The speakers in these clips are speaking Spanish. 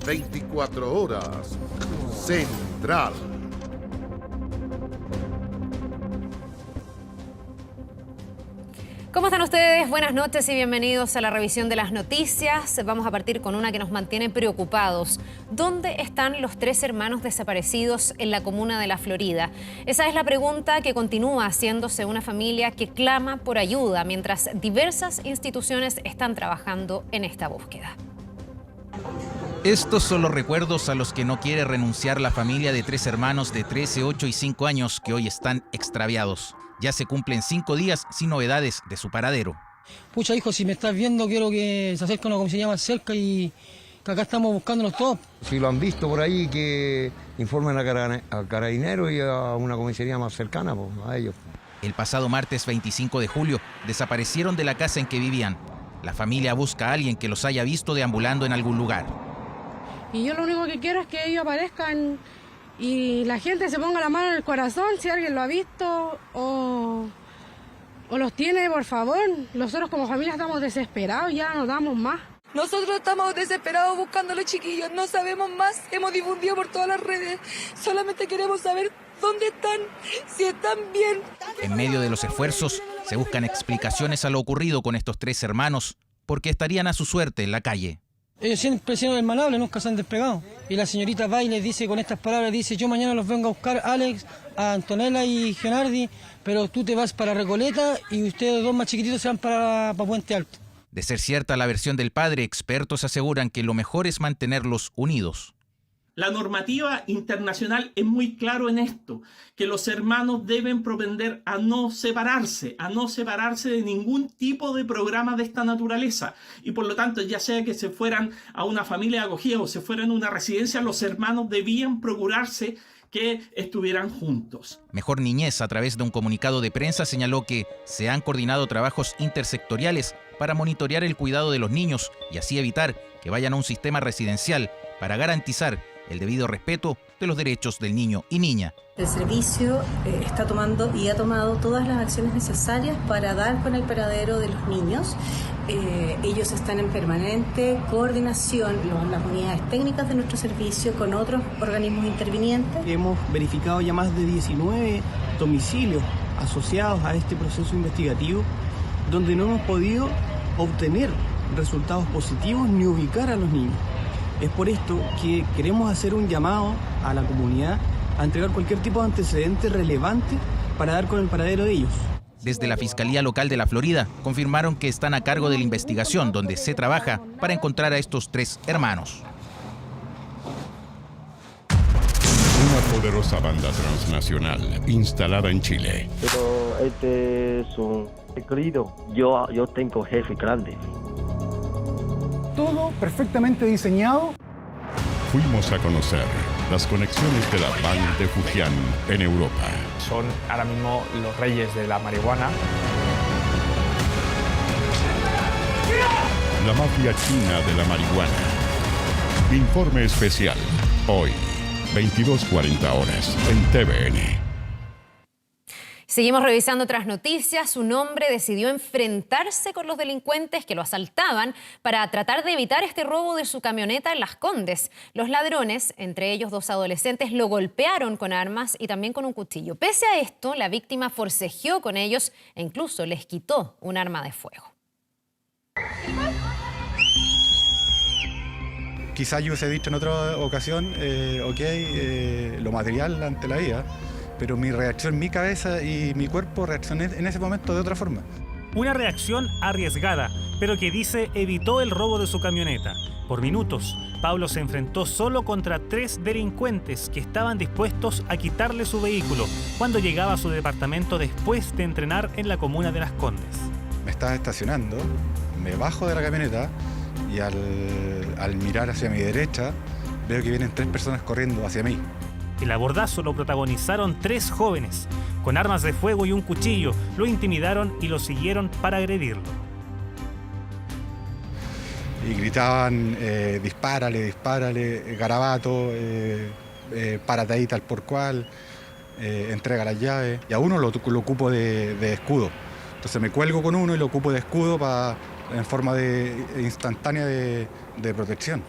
24 horas Central. ¿Cómo están ustedes? Buenas noches y bienvenidos a la revisión de las noticias. Vamos a partir con una que nos mantiene preocupados. ¿Dónde están los 3 hermanos desaparecidos en la comuna de La Florida? Esa es la pregunta que continúa haciéndose una familia que clama por ayuda, mientras diversas instituciones están trabajando en esta búsqueda. Estos son los recuerdos a los que no quiere renunciar la familia de 3 hermanos de 13, 8 y 5 años que hoy están extraviados. Ya se cumplen 5 días sin novedades de su paradero. Pucha, hijo, si me estás viendo, quiero que se acerque una comisaría más cerca y que acá estamos buscándonos todos. Si lo han visto por ahí, que informen a Carabineros y a una comisaría más cercana, pues, a ellos. El pasado martes 25 de julio desaparecieron de la casa en que vivían. La familia busca a alguien que los haya visto deambulando en algún lugar. Y yo lo único que quiero es que ellos aparezcan y la gente se ponga la mano en el corazón si alguien lo ha visto o los tiene, por favor. Nosotros como familia estamos desesperados, ya no damos más. Nosotros estamos desesperados buscando a los chiquillos, no sabemos más, hemos difundido por todas las redes, solamente queremos saber dónde están, si están bien. En medio de los esfuerzos se buscan explicaciones a lo ocurrido con estos 3 hermanos, porque estarían a su suerte en la calle. Ellos siempre han sido hermanables, nunca se han despegado. Y la señorita va y les dice con estas palabras, dice: yo mañana los vengo a buscar, Alex, a Antonella y Gennardi, pero tú te vas para Recoleta y ustedes 2 más chiquititos se van para Puente Alto. De ser cierta la versión del padre, expertos aseguran que lo mejor es mantenerlos unidos. La normativa internacional es muy claro en esto, que los hermanos deben propender a no separarse de ningún tipo de programa de esta naturaleza. Y por lo tanto, ya sea que se fueran a una familia de acogida o se fueran a una residencia, los hermanos debían procurarse que estuvieran juntos. Mejor Niñez, a través de un comunicado de prensa, señaló que se han coordinado trabajos intersectoriales para monitorear el cuidado de los niños y así evitar que vayan a un sistema residencial para garantizar el debido respeto de los derechos del niño y niña. El servicio está tomando y ha tomado todas las acciones necesarias para dar con el paradero de los niños. Ellos están en permanente coordinación, las unidades técnicas de nuestro servicio, con otros organismos intervinientes. Hemos verificado ya más de 19 domicilios asociados a este proceso investigativo, donde no hemos podido obtener resultados positivos ni ubicar a los niños. Es por esto que queremos hacer un llamado a la comunidad a entregar cualquier tipo de antecedente relevante para dar con el paradero de ellos. Desde la Fiscalía Local de La Florida confirmaron que están a cargo de la investigación donde se trabaja para encontrar a estos 3 hermanos. Una poderosa banda transnacional instalada en Chile. Pero este es un querido. Yo tengo jefe grande. Todo perfectamente diseñado. Fuimos a conocer las conexiones de la Bande de Fujian en Europa. Son ahora mismo los reyes de la marihuana. La mafia china de la marihuana. Informe especial, hoy, 22:40 horas, en TVN. Seguimos revisando otras noticias. Un hombre decidió enfrentarse con los delincuentes que lo asaltaban para tratar de evitar este robo de su camioneta en Las Condes. Los ladrones, entre ellos 2 adolescentes, lo golpearon con armas y también con un cuchillo. Pese a esto, la víctima forcejeó con ellos e incluso les quitó un arma de fuego. Quizás yo os he dicho en otra ocasión, lo material ante la vida, pero mi reacción, mi cabeza y mi cuerpo reaccioné en ese momento de otra forma. Una reacción arriesgada, pero que dice evitó el robo de su camioneta. Por minutos, Pablo se enfrentó solo contra 3 delincuentes que estaban dispuestos a quitarle su vehículo cuando llegaba a su departamento después de entrenar en la comuna de Las Condes. Me estaba estacionando, me bajo de la camioneta y al mirar hacia mi derecha veo que vienen 3 personas corriendo hacia mí. El abordazo lo protagonizaron 3 jóvenes. Con armas de fuego y un cuchillo, lo intimidaron y lo siguieron para agredirlo. Y gritaban, dispárale, garabato, párate ahí tal por cual, entrega las llaves. Y a uno lo ocupo de escudo. Entonces me cuelgo con uno y lo ocupo de escudo en forma instantánea de protección.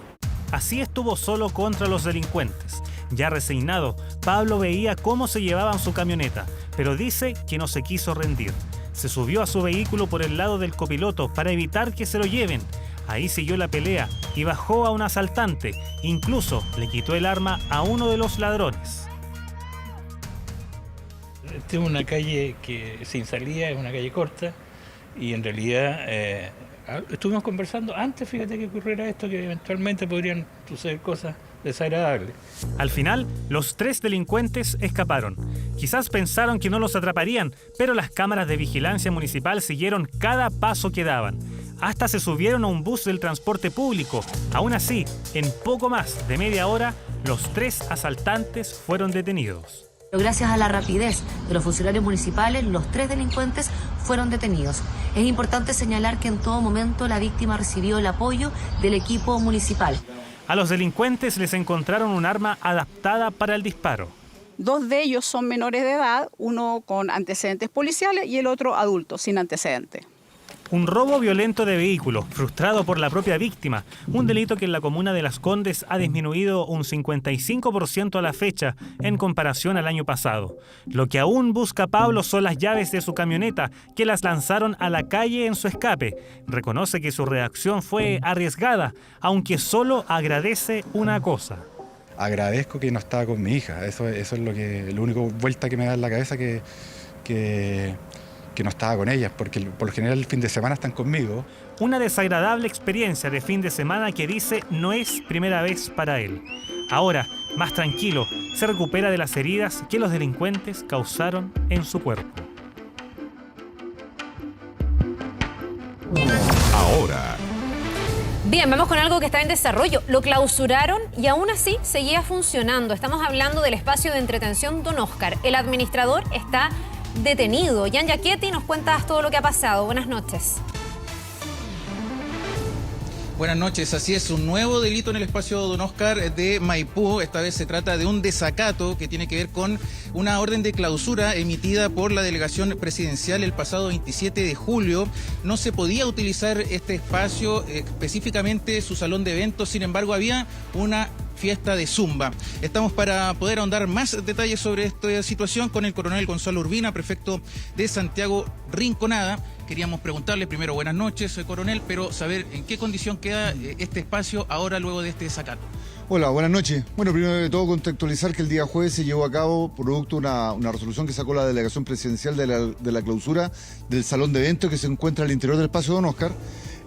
Así estuvo solo contra los delincuentes. Ya resignado, Pablo veía cómo se llevaban su camioneta, pero dice que no se quiso rendir. Se subió a su vehículo por el lado del copiloto para evitar que se lo lleven. Ahí siguió la pelea y bajó a un asaltante. Incluso le quitó el arma a uno de los ladrones. Esta es una calle que sin salida, es una calle corta y en realidad estuvimos conversando antes, fíjate, que ocurriera esto, que eventualmente podrían suceder cosas desagradables. Al final, los 3 delincuentes escaparon. Quizás pensaron que no los atraparían, pero las cámaras de vigilancia municipal siguieron cada paso que daban. Hasta se subieron a un bus del transporte público. Aún así, en poco más de media hora, los 3 asaltantes fueron detenidos. Gracias a la rapidez de los funcionarios municipales, los 3 delincuentes fueron detenidos. Es importante señalar que en todo momento la víctima recibió el apoyo del equipo municipal. A los delincuentes les encontraron un arma adaptada para el disparo. 2 de ellos son menores de edad, uno con antecedentes policiales y el otro adulto, sin antecedentes. Un robo violento de vehículo, frustrado por la propia víctima, un delito que en la comuna de Las Condes ha disminuido un 55% a la fecha en comparación al año pasado. Lo que aún busca Pablo son las llaves de su camioneta, que las lanzaron a la calle en su escape. Reconoce que su reacción fue arriesgada, aunque solo agradece una cosa. Agradezco que no estaba con mi hija, eso es lo único vuelta que me da en la cabeza, que no estaba con ellas, porque por lo general el fin de semana están conmigo. Una desagradable experiencia de fin de semana que dice no es primera vez para él. Ahora, más tranquilo, se recupera de las heridas que los delincuentes causaron en su cuerpo. Ahora. Bien, vamos con algo que está en desarrollo. Lo clausuraron y aún así seguía funcionando. Estamos hablando del espacio de entretención Don Oscar. El administrador está detenido. Jan Giachetti, nos cuentas todo lo que ha pasado. Buenas noches. Buenas noches, así es, un nuevo delito en el espacio Don Oscar de Maipú. Esta vez se trata de un desacato que tiene que ver con una orden de clausura emitida por la delegación presidencial el pasado 27 de julio. No se podía utilizar este espacio, específicamente su salón de eventos, sin embargo había una fiesta de zumba. Estamos para poder ahondar más detalles sobre esta situación con el coronel Gonzalo Urbina, prefecto de Santiago Rinconada. Queríamos preguntarle primero, buenas noches, coronel, pero saber en qué condición queda este espacio ahora luego de este desacato. Hola, buenas noches. Bueno, primero de todo contextualizar que el día jueves se llevó a cabo, producto de una resolución que sacó la delegación presidencial de la clausura del salón de eventos que se encuentra al interior del espacio Don Oscar.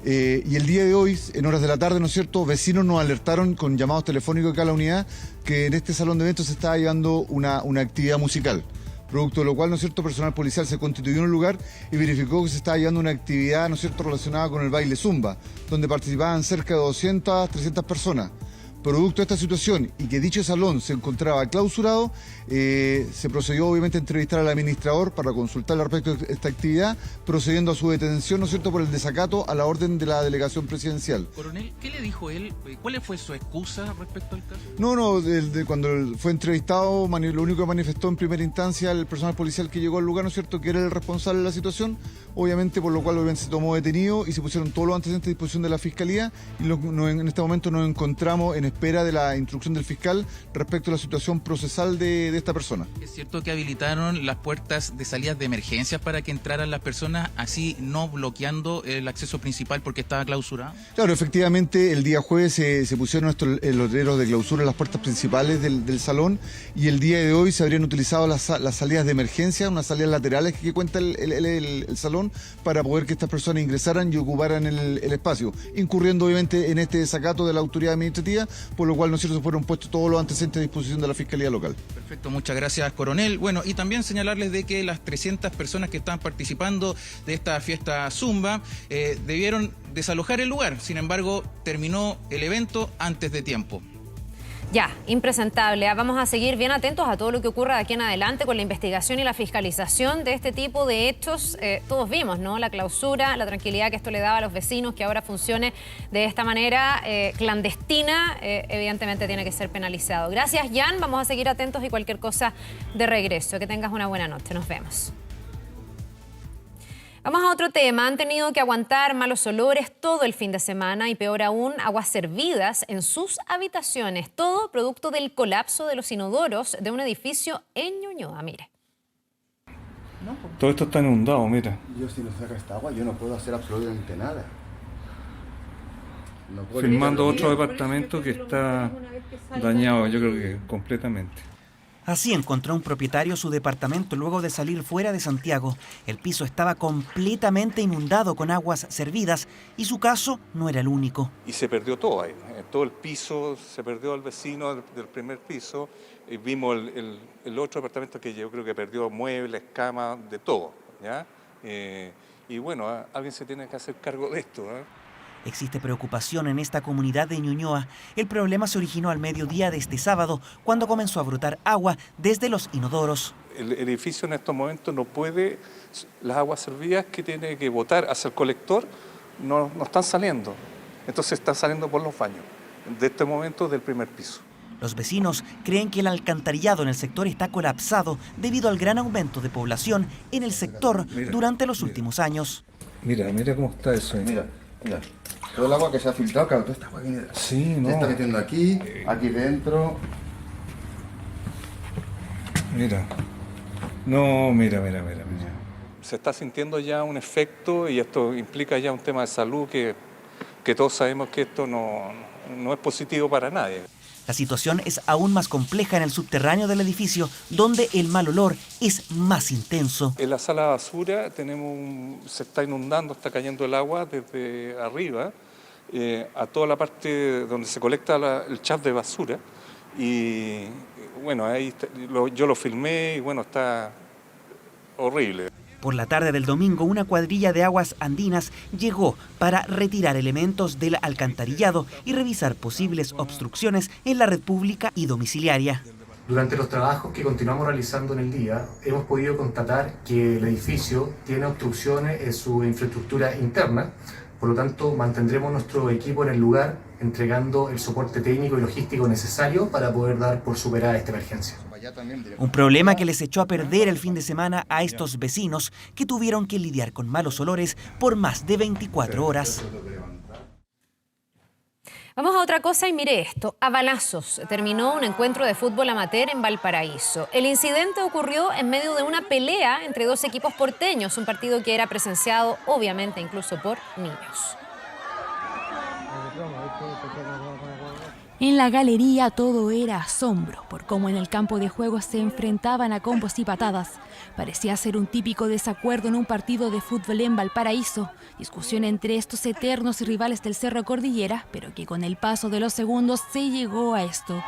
Y el día de hoy, en horas de la tarde, ¿no es cierto?, vecinos nos alertaron con llamados telefónicos acá a la unidad que en este salón de eventos se estaba llevando una actividad musical. Producto de lo cual, ¿no es cierto?, personal policial se constituyó en un lugar y verificó que se estaba llevando una actividad, ¿no es cierto?, relacionada con el baile zumba, donde participaban cerca de 200, 300 personas. Producto de esta situación y que dicho salón se encontraba clausurado, se procedió obviamente a entrevistar al administrador para consultar respecto de esta actividad, procediendo a su detención, ¿no es cierto?, por el desacato a la orden de la delegación presidencial. Coronel, ¿qué le dijo él? ¿Cuál fue su excusa respecto al caso? Cuando fue entrevistado, lo único que manifestó en primera instancia el personal policial que llegó al lugar, ¿no es cierto?, que era el responsable de la situación, obviamente, por lo cual obviamente se tomó detenido y se pusieron todos los antecedentes a disposición de la Fiscalía y en este momento nos encontramos en espera de la instrucción del fiscal respecto a la situación procesal de esta persona. ¿Es cierto que habilitaron las puertas de salidas de emergencia para que entraran las personas, así no bloqueando el acceso principal porque estaba clausurado? Claro, efectivamente, el día jueves se pusieron los letreros de clausura en las puertas principales del salón y el día de hoy se habrían utilizado las salidas de emergencia, unas salidas laterales que cuenta el salón para poder que estas personas ingresaran y ocuparan el espacio, incurriendo obviamente en este desacato de la autoridad administrativa, por lo cual, ¿no es cierto?, fueron puestos todos los antecedentes a disposición de la Fiscalía Local. Perfecto, muchas gracias, coronel. Bueno, y también señalarles de que las 300 personas que estaban participando de esta fiesta zumba debieron desalojar el lugar. Sin embargo, terminó el evento antes de tiempo. Ya, impresentable. Vamos a seguir bien atentos a todo lo que ocurra de aquí en adelante con la investigación y la fiscalización de este tipo de hechos. Todos vimos, ¿no?, la clausura, la tranquilidad que esto le daba a los vecinos, que ahora funcione de esta manera clandestina, evidentemente tiene que ser penalizado. Gracias, Jan. Vamos a seguir atentos y cualquier cosa de regreso. Que tengas una buena noche. Nos vemos. Vamos a otro tema. Han tenido que aguantar malos olores todo el fin de semana y peor aún, aguas servidas en sus habitaciones. Todo producto del colapso de los inodoros de un edificio en Ñuñoa. Mire. Todo esto está inundado, mira. Yo si no saca esta agua, yo no puedo hacer absolutamente nada. No puedo Filmando otro departamento que está dañado, yo creo que completamente. Así encontró un propietario su departamento luego de salir fuera de Santiago. El piso estaba completamente inundado con aguas servidas y su caso no era el único. Y se perdió todo ahí, todo el piso, se perdió el vecino del primer piso. Y vimos el otro departamento que yo creo que perdió muebles, camas, de todo, ¿ya? Y bueno, alguien se tiene que hacer cargo de esto, ¿eh? Existe preocupación en esta comunidad de Ñuñoa. El problema se originó al mediodía de este sábado, cuando comenzó a brotar agua desde los inodoros. El edificio en estos momentos no puede, las aguas servidas que tiene que botar hacia el colector no están saliendo. Entonces están saliendo por los baños, de este momento del primer piso. Los vecinos creen que el alcantarillado en el sector está colapsado debido al gran aumento de población en el sector durante los últimos años. Mira cómo está eso ahí. Mira, todo el agua que se ha filtrado, claro, toda esta agua que sí, se está metiendo aquí dentro. Mira. Se está sintiendo ya un efecto y esto implica ya un tema de salud que todos sabemos que esto no es positivo para nadie. La situación es aún más compleja en el subterráneo del edificio, donde el mal olor es más intenso. En la sala de basura se está inundando, está cayendo el agua desde arriba a toda la parte donde se colecta el chaf de basura. Y bueno, ahí yo lo filmé y bueno, está horrible. Por la tarde del domingo, una cuadrilla de aguas andinas llegó para retirar elementos del alcantarillado y revisar posibles obstrucciones en la red pública y domiciliaria. Durante los trabajos que continuamos realizando en el día, hemos podido constatar que el edificio tiene obstrucciones en su infraestructura interna. Por lo tanto, mantendremos nuestro equipo en el lugar, entregando el soporte técnico y logístico necesario para poder dar por superada esta emergencia. Un problema que les echó a perder el fin de semana a estos vecinos que tuvieron que lidiar con malos olores por más de 24 horas. Vamos a otra cosa y mire esto. A balazos terminó un encuentro de fútbol amateur en Valparaíso. El incidente ocurrió en medio de una pelea entre dos equipos porteños, un partido que era presenciado obviamente incluso por niños. En la galería todo era asombro por cómo en el campo de juego se enfrentaban a combos y patadas. Parecía ser un típico desacuerdo en un partido de fútbol en Valparaíso. Discusión entre estos eternos rivales del Cerro Cordillera, pero que con el paso de los segundos se llegó a esto.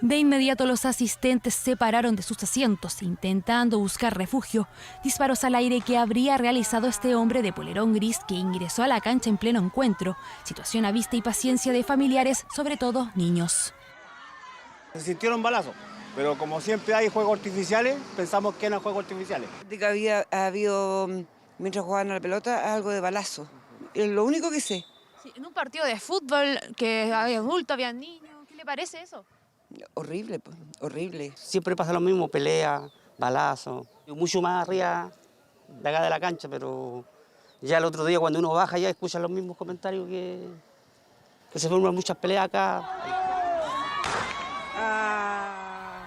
De inmediato los asistentes se pararon de sus asientos, intentando buscar refugio. Disparos al aire que habría realizado este hombre de polerón gris que ingresó a la cancha en pleno encuentro. Situación a vista y paciencia de familiares, sobre todo niños. Se sintieron balazos, pero como siempre hay juegos artificiales, pensamos que eran juegos artificiales. Ha habido, mientras jugaban a la pelota, algo de balazo. Es lo único que sé. Sí, en un partido de fútbol que había adultos, había niños, ¿qué le parece eso? Horrible, pues, horrible. Siempre pasa lo mismo, pelea, balazo, mucho más arriba de acá de la cancha, pero ya el otro día cuando uno baja ya escucha los mismos comentarios que se forman muchas peleas acá.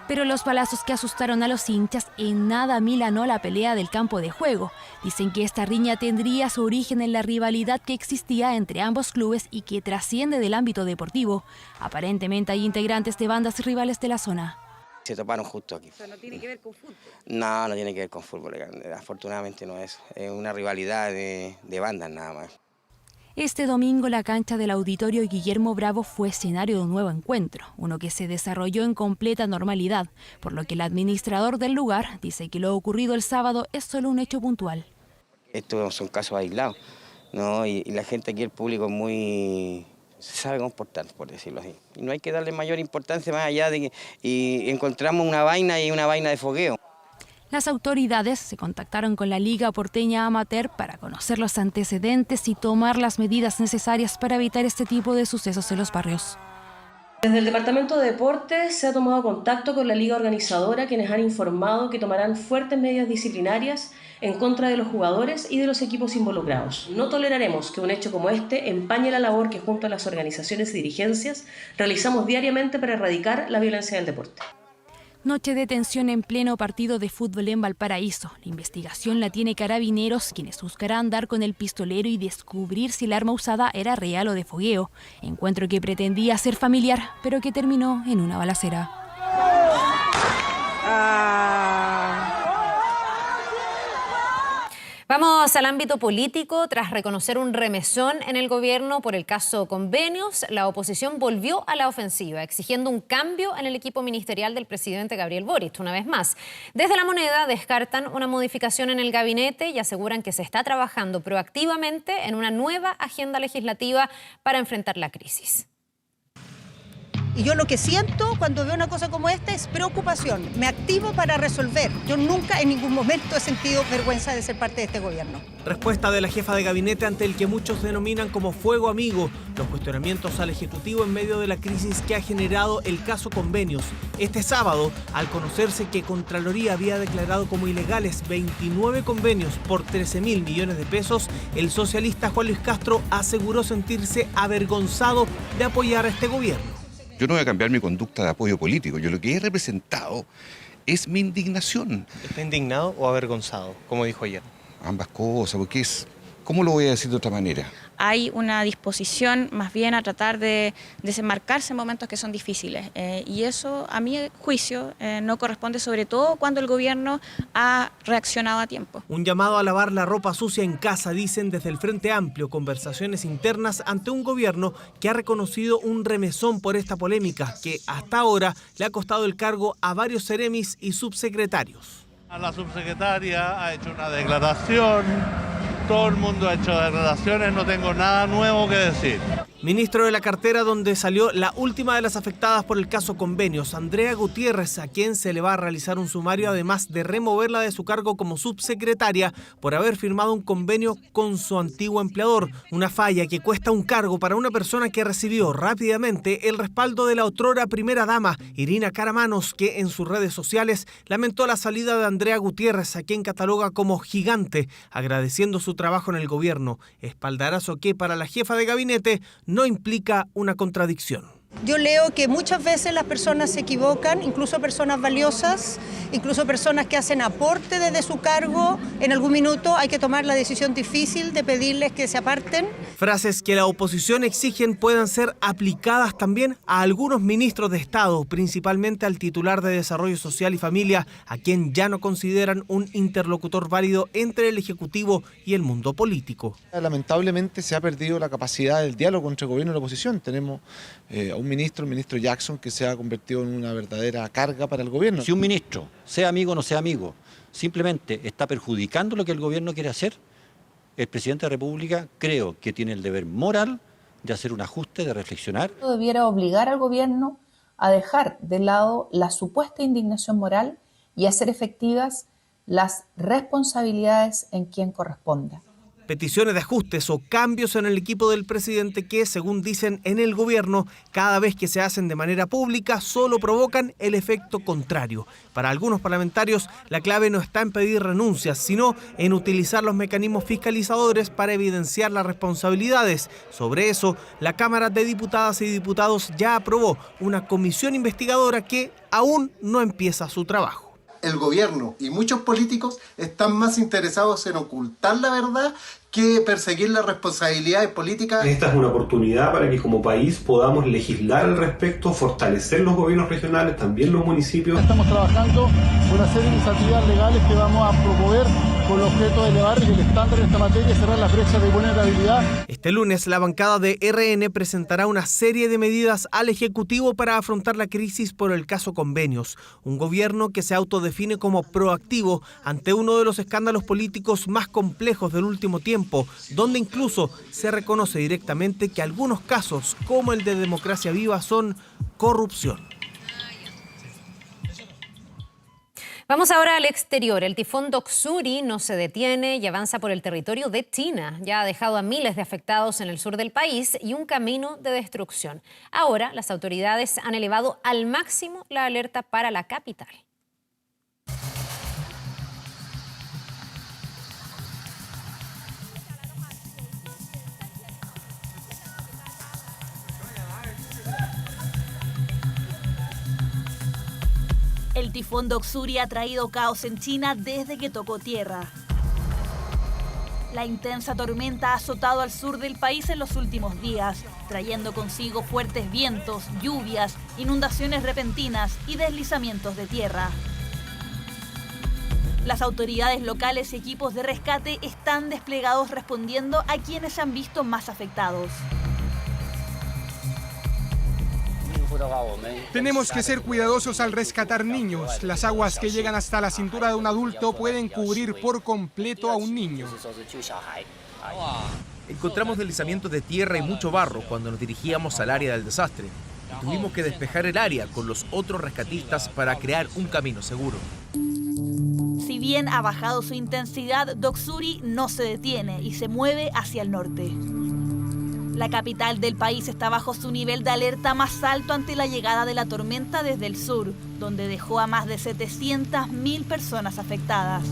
Pero los balazos que asustaron a los hinchas en nada amilanó la pelea del campo de juego. Dicen que esta riña tendría su origen en la rivalidad que existía entre ambos clubes y que trasciende del ámbito deportivo. Aparentemente hay integrantes de bandas rivales de la zona. Se toparon justo aquí. ¿Eso no tiene que ver con fútbol? No, no tiene que ver con fútbol. Afortunadamente no es. Es una rivalidad de bandas nada más. Este domingo la cancha del Auditorio Guillermo Bravo fue escenario de un nuevo encuentro, uno que se desarrolló en completa normalidad, por lo que el administrador del lugar dice que lo ocurrido el sábado es solo un hecho puntual. Estos son casos aislados, ¿no? Y la gente aquí, el público, se sabe comportar, por decirlo así. Y no hay que darle mayor importancia más allá de que encontramos una vaina y una vaina de fogueo. Las autoridades se contactaron con la Liga Porteña Amateur para conocer los antecedentes y tomar las medidas necesarias para evitar este tipo de sucesos en los barrios. Desde el Departamento de Deportes se ha tomado contacto con la liga organizadora, quienes han informado que tomarán fuertes medidas disciplinarias en contra de los jugadores y de los equipos involucrados. No toleraremos que un hecho como este empañe la labor que junto a las organizaciones y dirigencias realizamos diariamente para erradicar la violencia del deporte. Noche de tensión en pleno partido de fútbol en Valparaíso. La investigación la tiene Carabineros, quienes buscarán dar con el pistolero y descubrir si el arma usada era real o de fogueo. Encuentro que pretendía ser familiar, pero que terminó en una balacera. Vamos al ámbito político. Tras reconocer un remesón en el gobierno por el caso Convenios, la oposición volvió a la ofensiva, exigiendo un cambio en el equipo ministerial del presidente Gabriel Boric, una vez más. Desde La Moneda descartan una modificación en el gabinete y aseguran que se está trabajando proactivamente en una nueva agenda legislativa para enfrentar la crisis. Y yo lo que siento cuando veo una cosa como esta es preocupación. Me activo para resolver. Yo nunca en ningún momento he sentido vergüenza de ser parte de este gobierno. Respuesta de la jefa de gabinete ante el que muchos denominan como fuego amigo. Los cuestionamientos al Ejecutivo en medio de la crisis que ha generado el caso Convenios. Este sábado, al conocerse que Contraloría había declarado como ilegales 29 convenios por 13.000 millones de pesos, el socialista Juan Luis Castro aseguró sentirse avergonzado de apoyar a este gobierno. Yo no voy a cambiar mi conducta de apoyo político. Yo lo que he representado es mi indignación. ¿Está indignado o avergonzado, como dijo ayer? Ambas cosas, porque ¿cómo lo voy a decir de otra manera? Hay una disposición más bien a tratar de desenmarcarse en momentos que son difíciles. Y eso, a mi juicio, no corresponde, sobre todo cuando el gobierno ha reaccionado a tiempo. Un llamado a lavar la ropa sucia en casa, dicen desde el Frente Amplio, conversaciones internas ante un gobierno que ha reconocido un remesón por esta polémica, que hasta ahora le ha costado el cargo a varios seremis y subsecretarios. La subsecretaria ha hecho una declaración. Todo el mundo ha hecho declaraciones, no tengo nada nuevo que decir. Ministro de la cartera donde salió la última de las afectadas por el caso Convenios, Andrea Gutiérrez, a quien se le va a realizar un sumario además de removerla de su cargo como subsecretaria por haber firmado un convenio con su antiguo empleador. Una falla que cuesta un cargo para una persona que recibió rápidamente el respaldo de la otrora primera dama, Irina Caramanos, que en sus redes sociales lamentó la salida de Andrea Gutiérrez, a quien cataloga como gigante, agradeciendo su trabajo en el gobierno. Espaldarazo que para la jefa de gabinete no implica una contradicción. Yo leo que muchas veces las personas se equivocan, incluso personas valiosas, incluso personas que hacen aporte desde su cargo. En algún minuto hay que tomar la decisión difícil de pedirles que se aparten. Frases que la oposición exigen puedan ser aplicadas también a algunos ministros de Estado, principalmente al titular de Desarrollo Social y Familia, a quien ya no consideran un interlocutor válido entre el Ejecutivo y el mundo político. Lamentablemente se ha perdido la capacidad del diálogo entre el gobierno y la oposición. Tenemos a un ministro, el ministro Jackson, que se ha convertido en una verdadera carga para el gobierno. Si un ministro, sea amigo o no sea amigo, simplemente está perjudicando lo que el gobierno quiere hacer, el presidente de la República creo que tiene el deber moral de hacer un ajuste, de reflexionar. Debiera obligar al gobierno a dejar de lado la supuesta indignación moral y hacer efectivas las responsabilidades en quien corresponda. Peticiones de ajustes o cambios en el equipo del presidente que, según dicen en el gobierno, cada vez que se hacen de manera pública solo provocan el efecto contrario. Para algunos parlamentarios, la clave no está en pedir renuncias, sino en utilizar los mecanismos fiscalizadores para evidenciar las responsabilidades. Sobre eso, la Cámara de Diputadas y Diputados ya aprobó una comisión investigadora que aún no empieza su trabajo. El gobierno y muchos políticos están más interesados en ocultar la verdad que perseguir las responsabilidades políticas. Esta es una oportunidad para que como país podamos legislar al respecto, fortalecer los gobiernos regionales, también los municipios. Estamos trabajando con una serie de iniciativas legales que vamos a promover con el objeto de elevar el estándar en esta materia y cerrar las brechas de vulnerabilidad. Este lunes la bancada de RN presentará una serie de medidas al Ejecutivo para afrontar la crisis por el caso Convenios. Un gobierno que se autodefine como proactivo ante uno de los escándalos políticos más complejos del último tiempo, donde incluso se reconoce directamente que algunos casos, como el de Democracia Viva, son corrupción. Vamos ahora al exterior. El tifón Doksuri no se detiene y avanza por el territorio de China. Ya ha dejado a miles de afectados en el sur del país y un camino de destrucción. Ahora, las autoridades han elevado al máximo la alerta para la capital. El tifón Doksuri ha traído caos en China desde que tocó tierra. La intensa tormenta ha azotado al sur del país en los últimos días, trayendo consigo fuertes vientos, lluvias, inundaciones repentinas y deslizamientos de tierra. Las autoridades locales y equipos de rescate están desplegados respondiendo a quienes se han visto más afectados. Tenemos que ser cuidadosos al rescatar niños. Las aguas que llegan hasta la cintura de un adulto pueden cubrir por completo a un niño. Encontramos deslizamientos de tierra y mucho barro cuando nos dirigíamos al área del desastre. Y tuvimos que despejar el área con los otros rescatistas para crear un camino seguro. Si bien ha bajado su intensidad, Doksuri no se detiene y se mueve hacia el norte. La capital del país está bajo su nivel de alerta más alto ante la llegada de la tormenta desde el sur, donde dejó a más de 700.000 personas afectadas.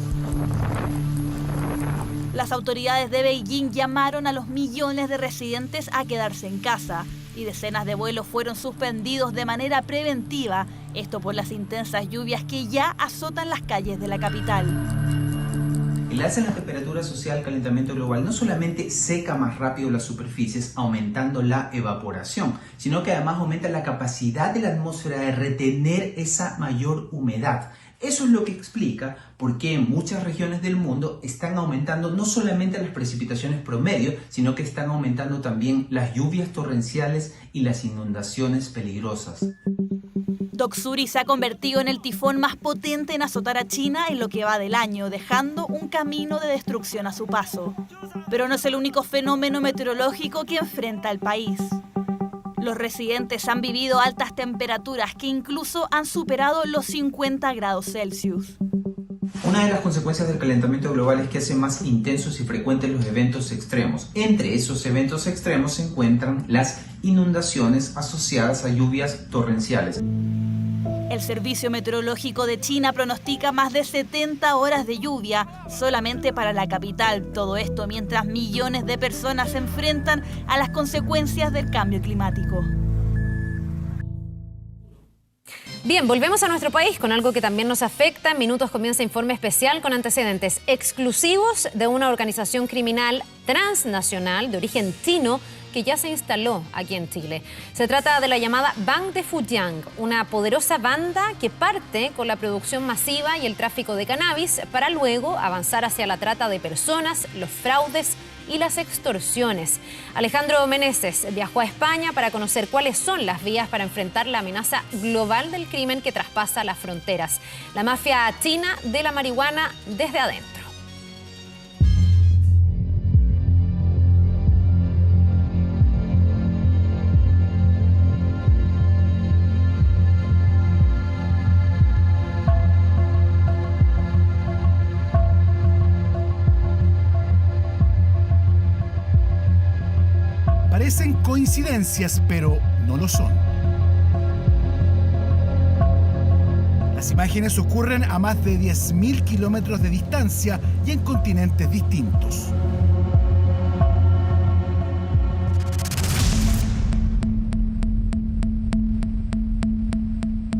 Las autoridades de Beijing llamaron a los millones de residentes a quedarse en casa y decenas de vuelos fueron suspendidos de manera preventiva, esto por las intensas lluvias que ya azotan las calles de la capital. El alza en la temperatura asociada al calentamiento global no solamente seca más rápido las superficies, aumentando la evaporación, sino que además aumenta la capacidad de la atmósfera de retener esa mayor humedad. Eso es lo que explica por qué en muchas regiones del mundo están aumentando no solamente las precipitaciones promedio, sino que están aumentando también las lluvias torrenciales y las inundaciones peligrosas. Doksuri se ha convertido en el tifón más potente en azotar a China en lo que va del año, dejando un camino de destrucción a su paso. Pero no es el único fenómeno meteorológico que enfrenta el país. Los residentes han vivido altas temperaturas que incluso han superado los 50 grados Celsius. Una de las consecuencias del calentamiento global es que hace más intensos y frecuentes los eventos extremos. Entre esos eventos extremos se encuentran las inundaciones asociadas a lluvias torrenciales. El Servicio Meteorológico de China pronostica más de 70 horas de lluvia solamente para la capital. Todo esto mientras millones de personas se enfrentan a las consecuencias del cambio climático. Bien, volvemos a nuestro país con algo que también nos afecta. En minutos comienza informe especial con antecedentes exclusivos de una organización criminal transnacional de origen chino que ya se instaló aquí en Chile. Se trata de la llamada Bang de Fujiang, una poderosa banda que parte con la producción masiva y el tráfico de cannabis para luego avanzar hacia la trata de personas, los fraudes y las extorsiones. Alejandro Meneses viajó a España para conocer cuáles son las vías para enfrentar la amenaza global del crimen que traspasa las fronteras. La mafia china de la marihuana desde adentro. Parecen coincidencias, pero no lo son. Las imágenes ocurren a más de 10.000 kilómetros de distancia y en continentes distintos.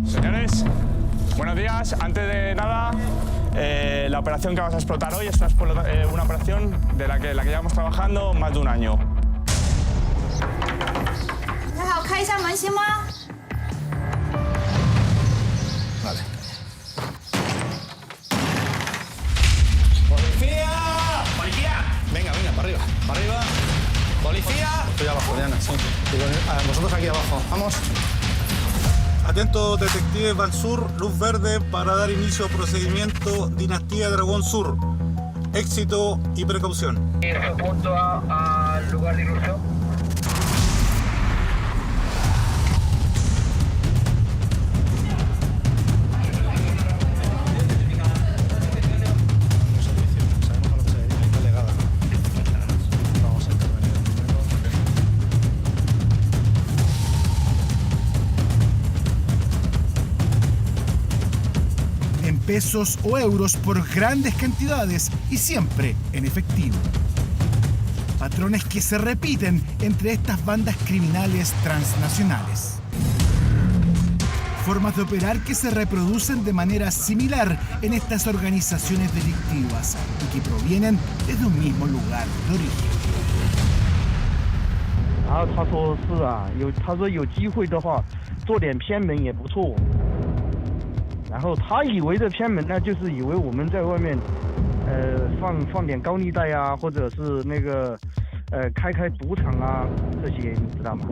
Señores, buenos días. Antes de nada, la operación que vamos a explotar hoy es una operación de la que llevamos trabajando más de un año. Vale. ¡Policía! ¡Policía! Venga, para arriba, para arriba. ¡Policía! Estoy abajo, Diana, sí. Vosotros aquí abajo, vamos. Atento, detective Valsur, luz verde para dar inicio al procedimiento Dinastía Dragón Sur. Éxito y precaución. Punto al lugar de incursión. pesos o euros por grandes cantidades y siempre en efectivo. Patrones que se repiten entre estas bandas criminales transnacionales. Formas de operar que se reproducen de manera similar en estas organizaciones delictivas y que provienen desde un mismo lugar de origen. 然后他说是啊，他说有机会的话做点偏门也不错。然后他以为的偏门呢，就是以为我们在外面放点高利贷啊，或者是那个开赌场啊这些，你知道吗？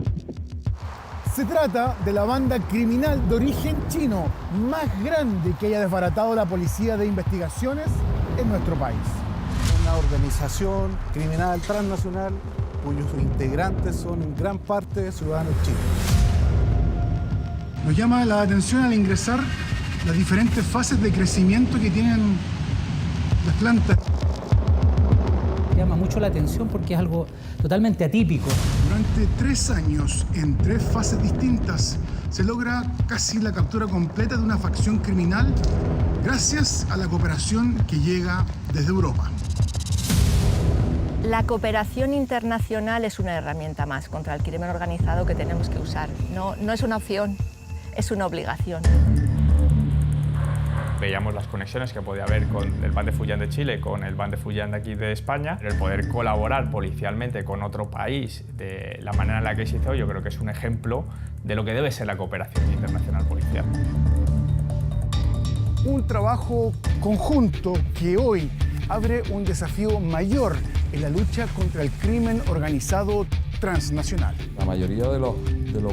Se trata de la banda criminal de origen chino más grande que haya desbaratado la Policía de Investigaciones en nuestro país. Una organización criminal transnacional cuyos integrantes son en gran parte ciudadanos chinos. Nos llama la atención al ingresar las diferentes fases de crecimiento que tienen las plantas. Llama mucho la atención porque es algo totalmente atípico. Durante 3 años, en 3 fases distintas, se logra casi la captura completa de una facción criminal gracias a la cooperación que llega desde Europa. La cooperación internacional es una herramienta más contra el crimen organizado que tenemos que usar. No es una opción, es una obligación. Veíamos las conexiones que podía haber con el Ban de Fujian de Chile, con el Ban de Fujian de aquí de España. El poder colaborar policialmente con otro país de la manera en la que se hizo, yo creo que es un ejemplo de lo que debe ser la cooperación internacional policial. Un trabajo conjunto que hoy abre un desafío mayor en la lucha contra el crimen organizado transnacional. La mayoría de los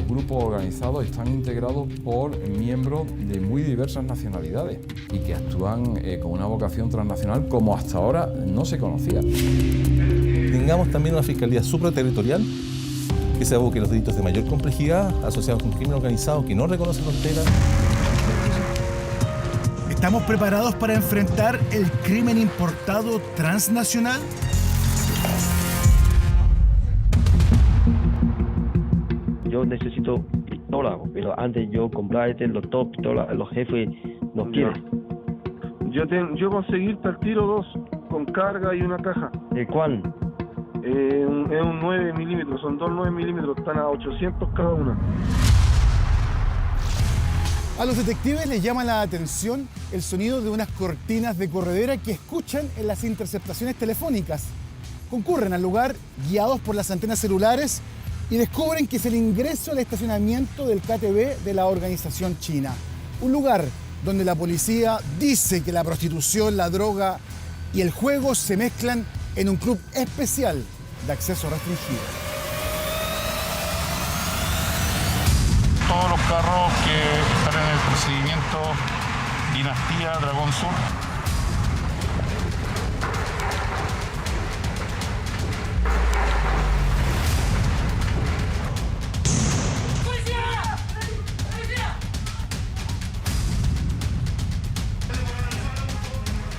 grupos organizados están integrados por miembros de muy diversas nacionalidades y que actúan con una vocación transnacional como hasta ahora no se conocía. Tengamos también una fiscalía supraterritorial que se aboque a los delitos de mayor complejidad asociados con crimen organizado que no reconoce fronteras. ¿Estamos preparados para enfrentar el crimen importado transnacional? Yo necesito pistola, pero antes yo comprar los dos pistolas, los jefes no quieren. Yo conseguirte al tiro 2 con carga y una caja. ¿De cuál? Es un 9 milímetros, son 2 9 milímetros, están a 800 cada una. A los detectives les llama la atención el sonido de unas cortinas de corredera que escuchan en las interceptaciones telefónicas. Concurren al lugar guiados por las antenas celulares y descubren que es el ingreso al estacionamiento del KTV de la organización china. Un lugar donde la policía dice que la prostitución, la droga y el juego se mezclan en un club especial de acceso restringido. Todos los carros que están en el procedimiento Dinastía Dragón Sur.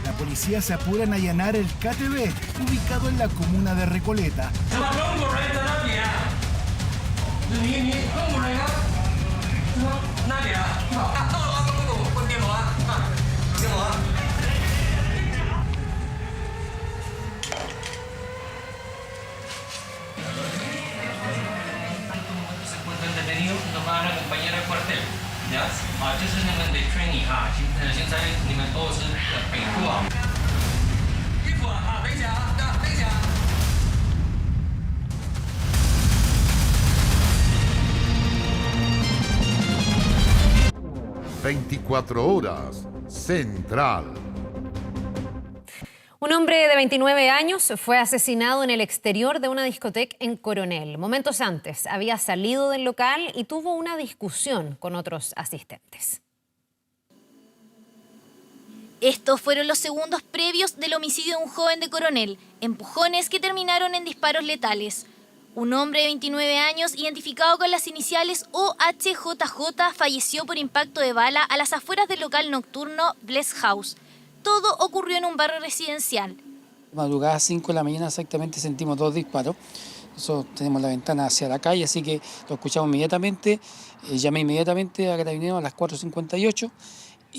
La policía se apura en allanar el KTV, ubicado en la comuna de Recoleta. Nos van a acompañar al cuartel, ¿ya? 这是你们的 training 哈，现在你们都是北部啊。衣服啊，等一下啊，等一下。 24 horas, Central. Un hombre de 29 años fue asesinado en el exterior de una discoteca en Coronel. Momentos antes había salido del local y tuvo una discusión con otros asistentes. Estos fueron los segundos previos del homicidio de un joven de Coronel, empujones que terminaron en disparos letales. Un hombre de 29 años, identificado con las iniciales OHJJ, falleció por impacto de bala a las afueras del local nocturno Bless House. Todo ocurrió en un barrio residencial. Madrugada 5 de la mañana exactamente sentimos 2 disparos. Nosotros tenemos la ventana hacia la calle, así que lo escuchamos inmediatamente. Llamé inmediatamente a Carabineros a las 4:58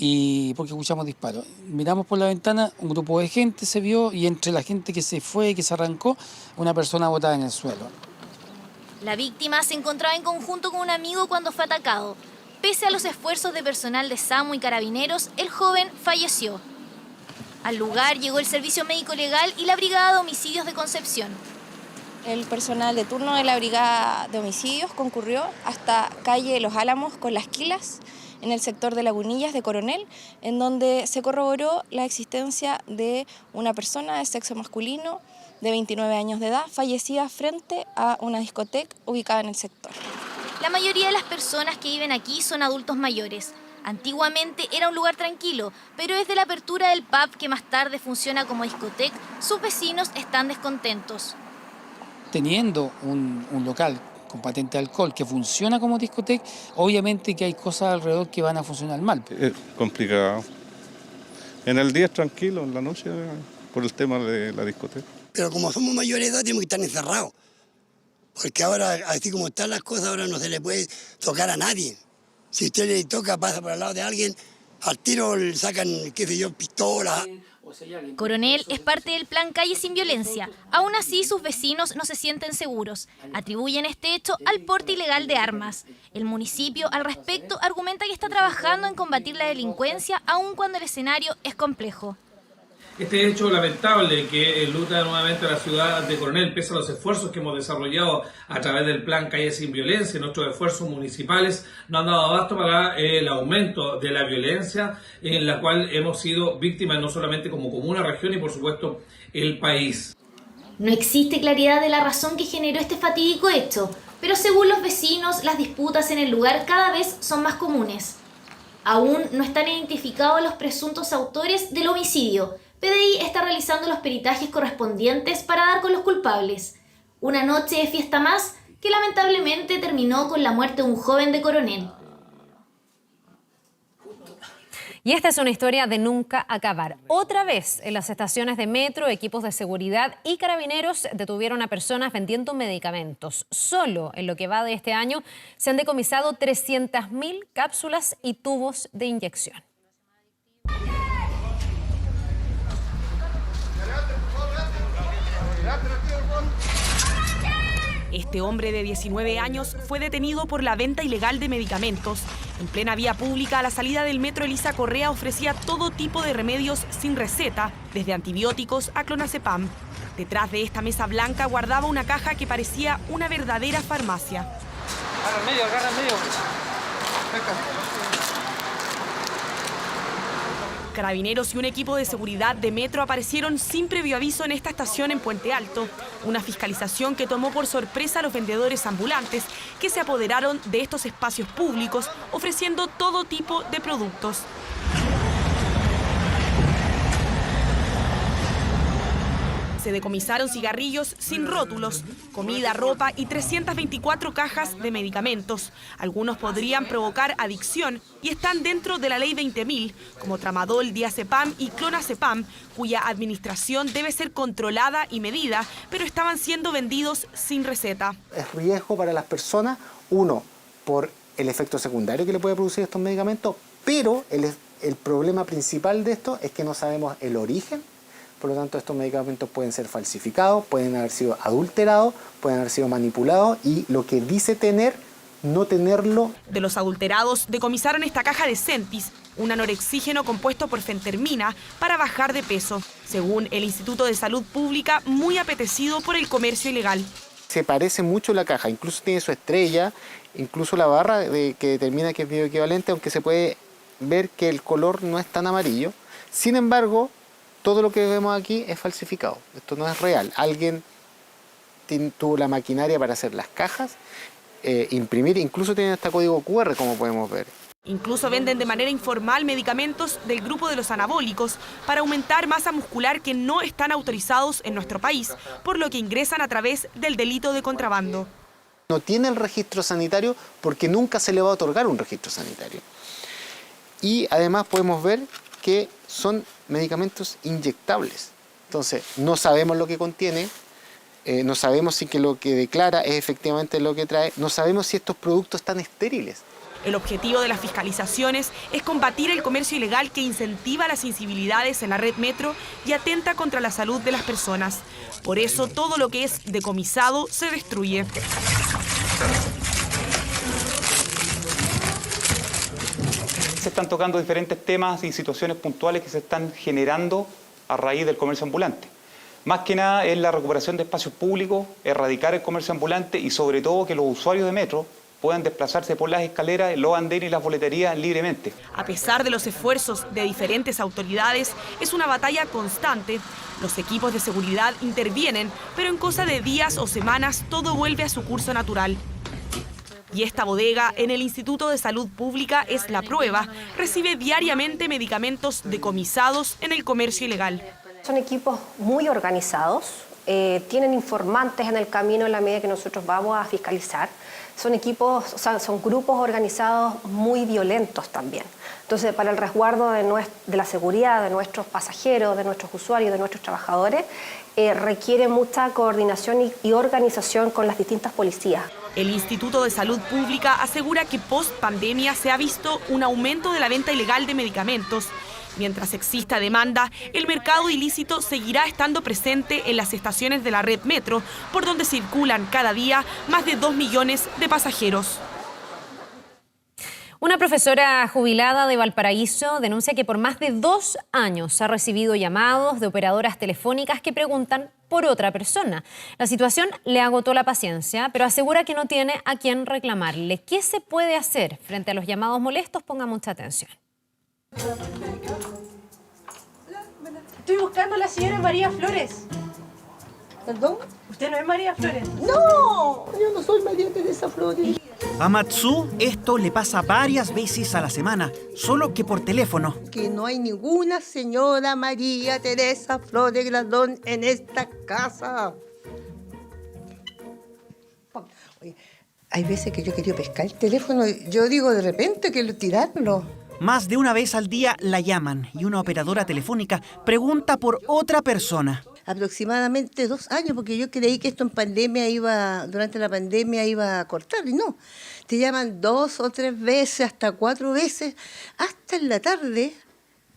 y porque escuchamos disparos. Miramos por la ventana, un grupo de gente se vio y entre la gente que se fue y que se arrancó, una persona botada en el suelo. La víctima se encontraba en conjunto con un amigo cuando fue atacado. Pese a los esfuerzos de personal de SAMU y carabineros, el joven falleció. Al lugar llegó el servicio médico legal y la Brigada de Homicidios de Concepción. El personal de turno de la Brigada de Homicidios concurrió hasta calle Los Álamos con Las Quilas, en el sector de Lagunillas de Coronel, en donde se corroboró la existencia de una persona de sexo masculino de 29 años de edad, fallecida frente a una discoteca ubicada en el sector. La mayoría de las personas que viven aquí son adultos mayores. Antiguamente era un lugar tranquilo, pero desde la apertura del pub, que más tarde funciona como discoteca, sus vecinos están descontentos. Teniendo un local con patente de alcohol que funciona como discoteca, obviamente que hay cosas alrededor que van a funcionar mal. Es complicado. En el día es tranquilo, en la noche por el tema de la discoteca. Pero como somos mayores de edad tenemos que estar encerrados. Porque ahora, así como están las cosas, ahora no se le puede tocar a nadie. Si usted le toca, pasa por al lado de alguien, al tiro le sacan, qué sé yo, pistolas. Coronel es parte del plan Calle Sin Violencia. Aún así, sus vecinos no se sienten seguros. Atribuyen este hecho al porte ilegal de armas. El municipio, al respecto, argumenta que está trabajando en combatir la delincuencia, aun cuando el escenario es complejo. Este hecho lamentable que enluta nuevamente a la ciudad de Coronel, pese a los esfuerzos que hemos desarrollado a través del plan Calle Sin Violencia, nuestros esfuerzos municipales no han dado abasto para el aumento de la violencia en la cual hemos sido víctimas no solamente como comuna, región y por supuesto el país. No existe claridad de la razón que generó este fatídico hecho, pero según los vecinos, las disputas en el lugar cada vez son más comunes. Aún no están identificados los presuntos autores del homicidio. PDI está realizando los peritajes correspondientes para dar con los culpables. Una noche de fiesta más que lamentablemente terminó con la muerte de un joven de Coronel. Y esta es una historia de nunca acabar. Otra vez en las estaciones de metro, equipos de seguridad y carabineros detuvieron a personas vendiendo medicamentos. Solo en lo que va de este año se han decomisado 300.000 cápsulas y tubos de inyección. Este hombre de 19 años fue detenido por la venta ilegal de medicamentos. En plena vía pública, a la salida del metro Elisa Correa ofrecía todo tipo de remedios sin receta, desde antibióticos a clonazepam. Detrás de esta mesa blanca guardaba una caja que parecía una verdadera farmacia. Agarra el medio. Carabineros y un equipo de seguridad de metro aparecieron sin previo aviso en esta estación en Puente Alto. Una fiscalización que tomó por sorpresa a los vendedores ambulantes que se apoderaron de estos espacios públicos ofreciendo todo tipo de productos. Se decomisaron cigarrillos sin rótulos, comida, ropa y 324 cajas de medicamentos. Algunos podrían provocar adicción y están dentro de la ley 20.000, como tramadol, diazepam y clonazepam, cuya administración debe ser controlada y medida, pero estaban siendo vendidos sin receta. Es riesgo para las personas, uno, por el efecto secundario que le puede producir estos medicamentos, pero el problema principal de esto es que no sabemos el origen. Por lo tanto, estos medicamentos pueden ser falsificados, pueden haber sido adulterados, pueden haber sido manipulados y lo que dice tener, no tenerlo. De los adulterados, decomisaron esta caja de Sentis, un anorexígeno compuesto por fentermina para bajar de peso, según el Instituto de Salud Pública, muy apetecido por el comercio ilegal. Se parece mucho la caja, incluso tiene su estrella, incluso la barra que determina que es bioequivalente, aunque se puede ver que el color no es tan amarillo. Sin embargo, todo lo que vemos aquí es falsificado. Esto no es real. Alguien tuvo la maquinaria para hacer las cajas, imprimir, incluso tienen hasta código QR, como podemos ver. Incluso venden de manera informal medicamentos del grupo de los anabólicos para aumentar masa muscular que no están autorizados en nuestro país, por lo que ingresan a través del delito de contrabando. No tiene el registro sanitario porque nunca se le va a otorgar un registro sanitario. Y además podemos ver que son medicamentos inyectables. Entonces, no sabemos lo que contiene, no sabemos si que lo que declara es efectivamente lo que trae, no sabemos si estos productos están estériles. El objetivo de las fiscalizaciones es combatir el comercio ilegal que incentiva las incivilidades en la red metro y atenta contra la salud de las personas. Por eso todo lo que es decomisado se destruye. Se están tocando diferentes temas y situaciones puntuales que se están generando a raíz del comercio ambulante. Más que nada es la recuperación de espacios públicos, erradicar el comercio ambulante y sobre todo que los usuarios de metro puedan desplazarse por las escaleras, los andenes y las boleterías libremente. A pesar de los esfuerzos de diferentes autoridades, es una batalla constante. Los equipos de seguridad intervienen, pero en cosa de días o semanas todo vuelve a su curso natural. Y esta bodega en el Instituto de Salud Pública es la prueba. Recibe diariamente medicamentos decomisados en el comercio ilegal. Son equipos muy organizados, tienen informantes en el camino en la medida que nosotros vamos a fiscalizar. Son equipos, o sea, son grupos organizados muy violentos también. Entonces, para el resguardo de la seguridad de nuestros pasajeros, de nuestros usuarios, de nuestros trabajadores, requiere mucha coordinación y organización con las distintas policías. El Instituto de Salud Pública asegura que post-pandemia se ha visto un aumento de la venta ilegal de medicamentos. Mientras exista demanda, el mercado ilícito seguirá estando presente en las estaciones de la red metro, por donde circulan cada día más de 2 millones de pasajeros. Una profesora jubilada de Valparaíso denuncia que por más de 2 años ha recibido llamados de operadoras telefónicas que preguntan por otra persona. La situación le agotó la paciencia, pero asegura que no tiene a quién reclamarle. ¿Qué se puede hacer frente a los llamados molestos? Ponga mucha atención. Estoy buscando a la señora María Flores. ¿Perdón? ¿Usted no es María Flores? No, yo no soy María Teresa Flores. A Matsu esto le pasa varias veces a la semana, solo que por teléfono. Que no hay ninguna señora María Teresa Flores Grandón en esta casa. Oye, hay veces que yo quería pescar el teléfono, yo digo de repente que tirarlo. Más de una vez al día la llaman y una operadora telefónica pregunta por otra persona. Aproximadamente 2 años, porque yo creí que esto durante la pandemia iba a cortar, y no. Te llaman 2 o 3 veces, hasta 4 veces, hasta en la tarde,